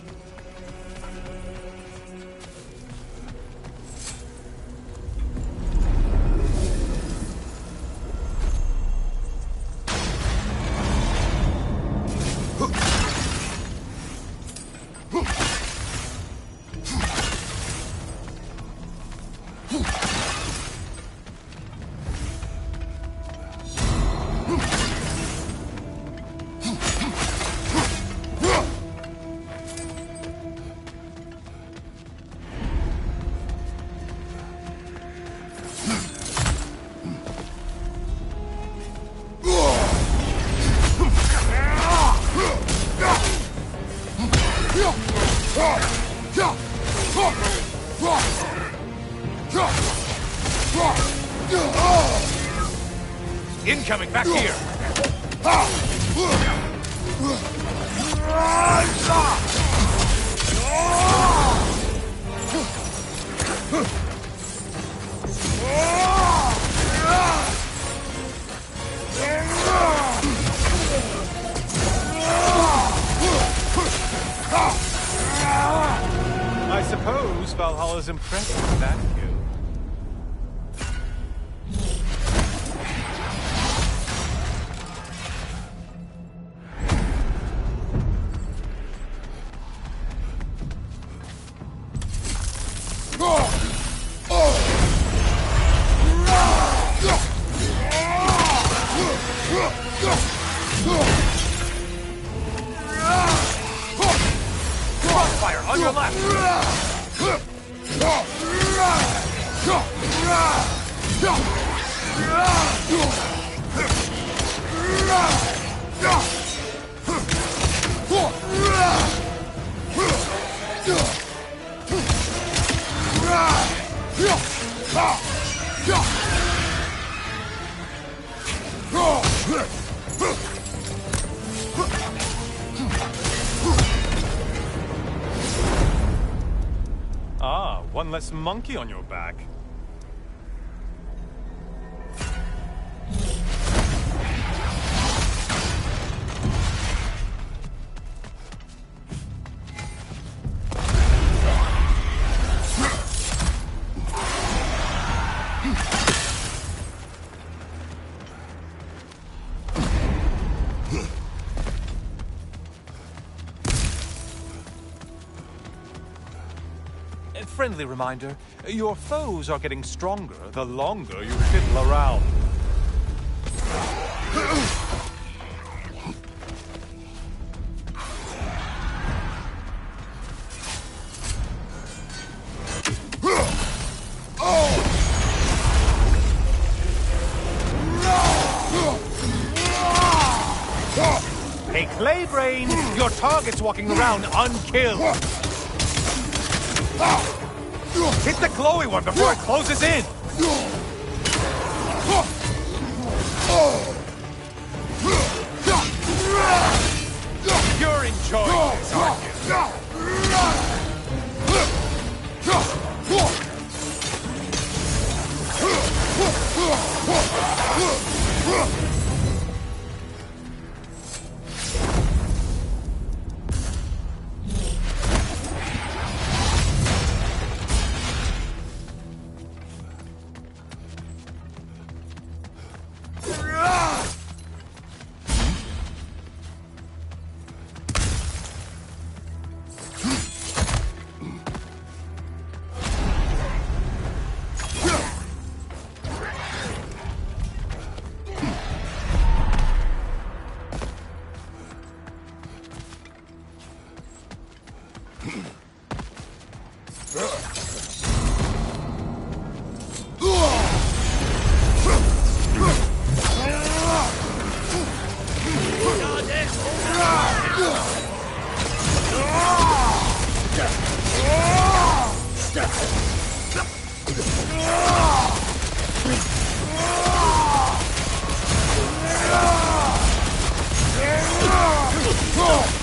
Incoming, back here! I suppose Valhalla's impressed with that view. Crossfire on your left! Ah, one less monkey on your back. Friendly reminder, your foes are getting stronger the longer you fiddle around. Hey, Claybrain! Your target's walking around unkilled! Hit the glowy one before it closes in! You're enjoying this, aren't you?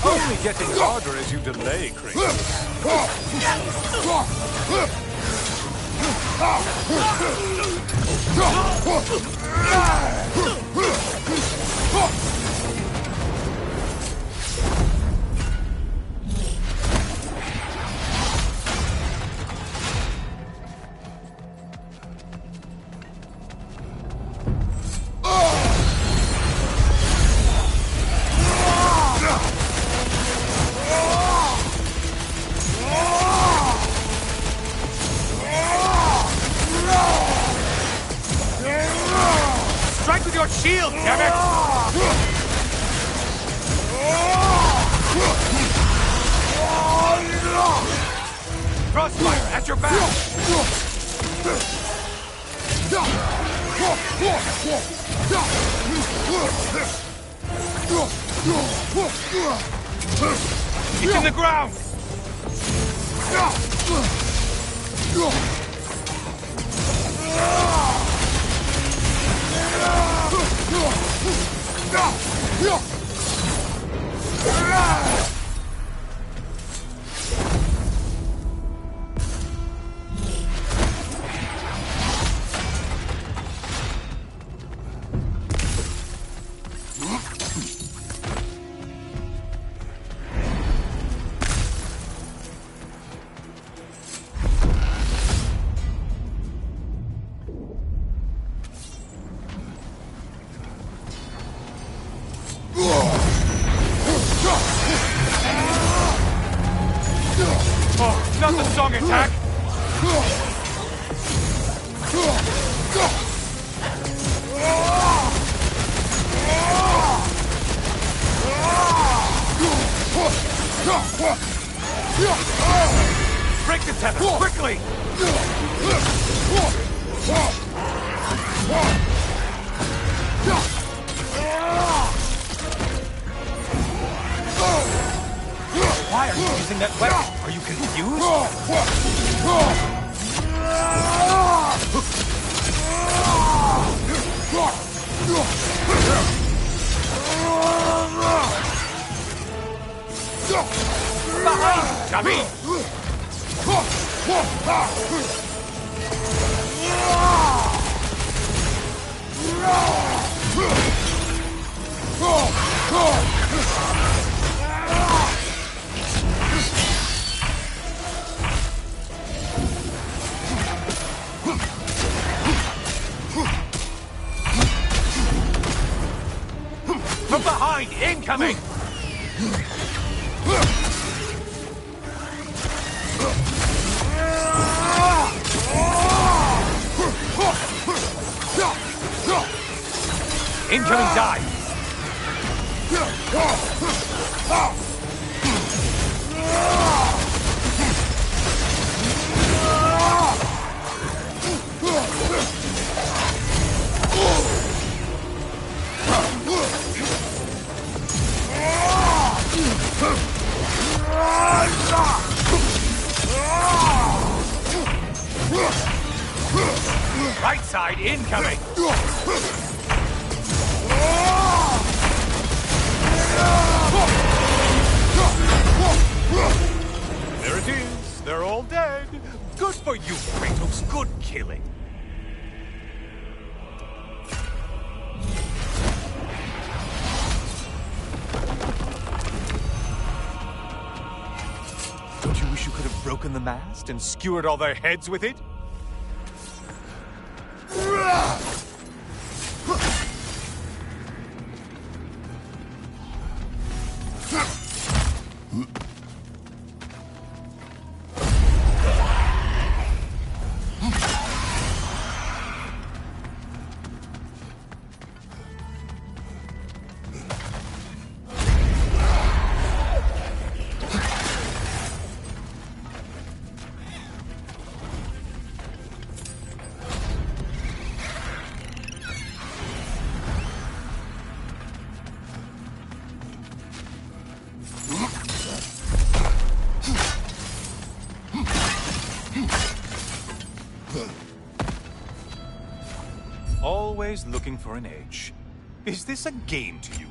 Only getting harder as you delay, Kratos. Strike with your shield, damn it! Crossfire at your back! It's in the ground! Oh, not the song attack! using that weapon? Are you confused? Behind, dummy! From behind, incoming! Incoming dive! Right side incoming! There it is. They're all dead. Good for you, Kratos. Good killing. Don't you wish you could have broken the mast and skewered all their heads with it? Always looking for an edge. Is this a game to you?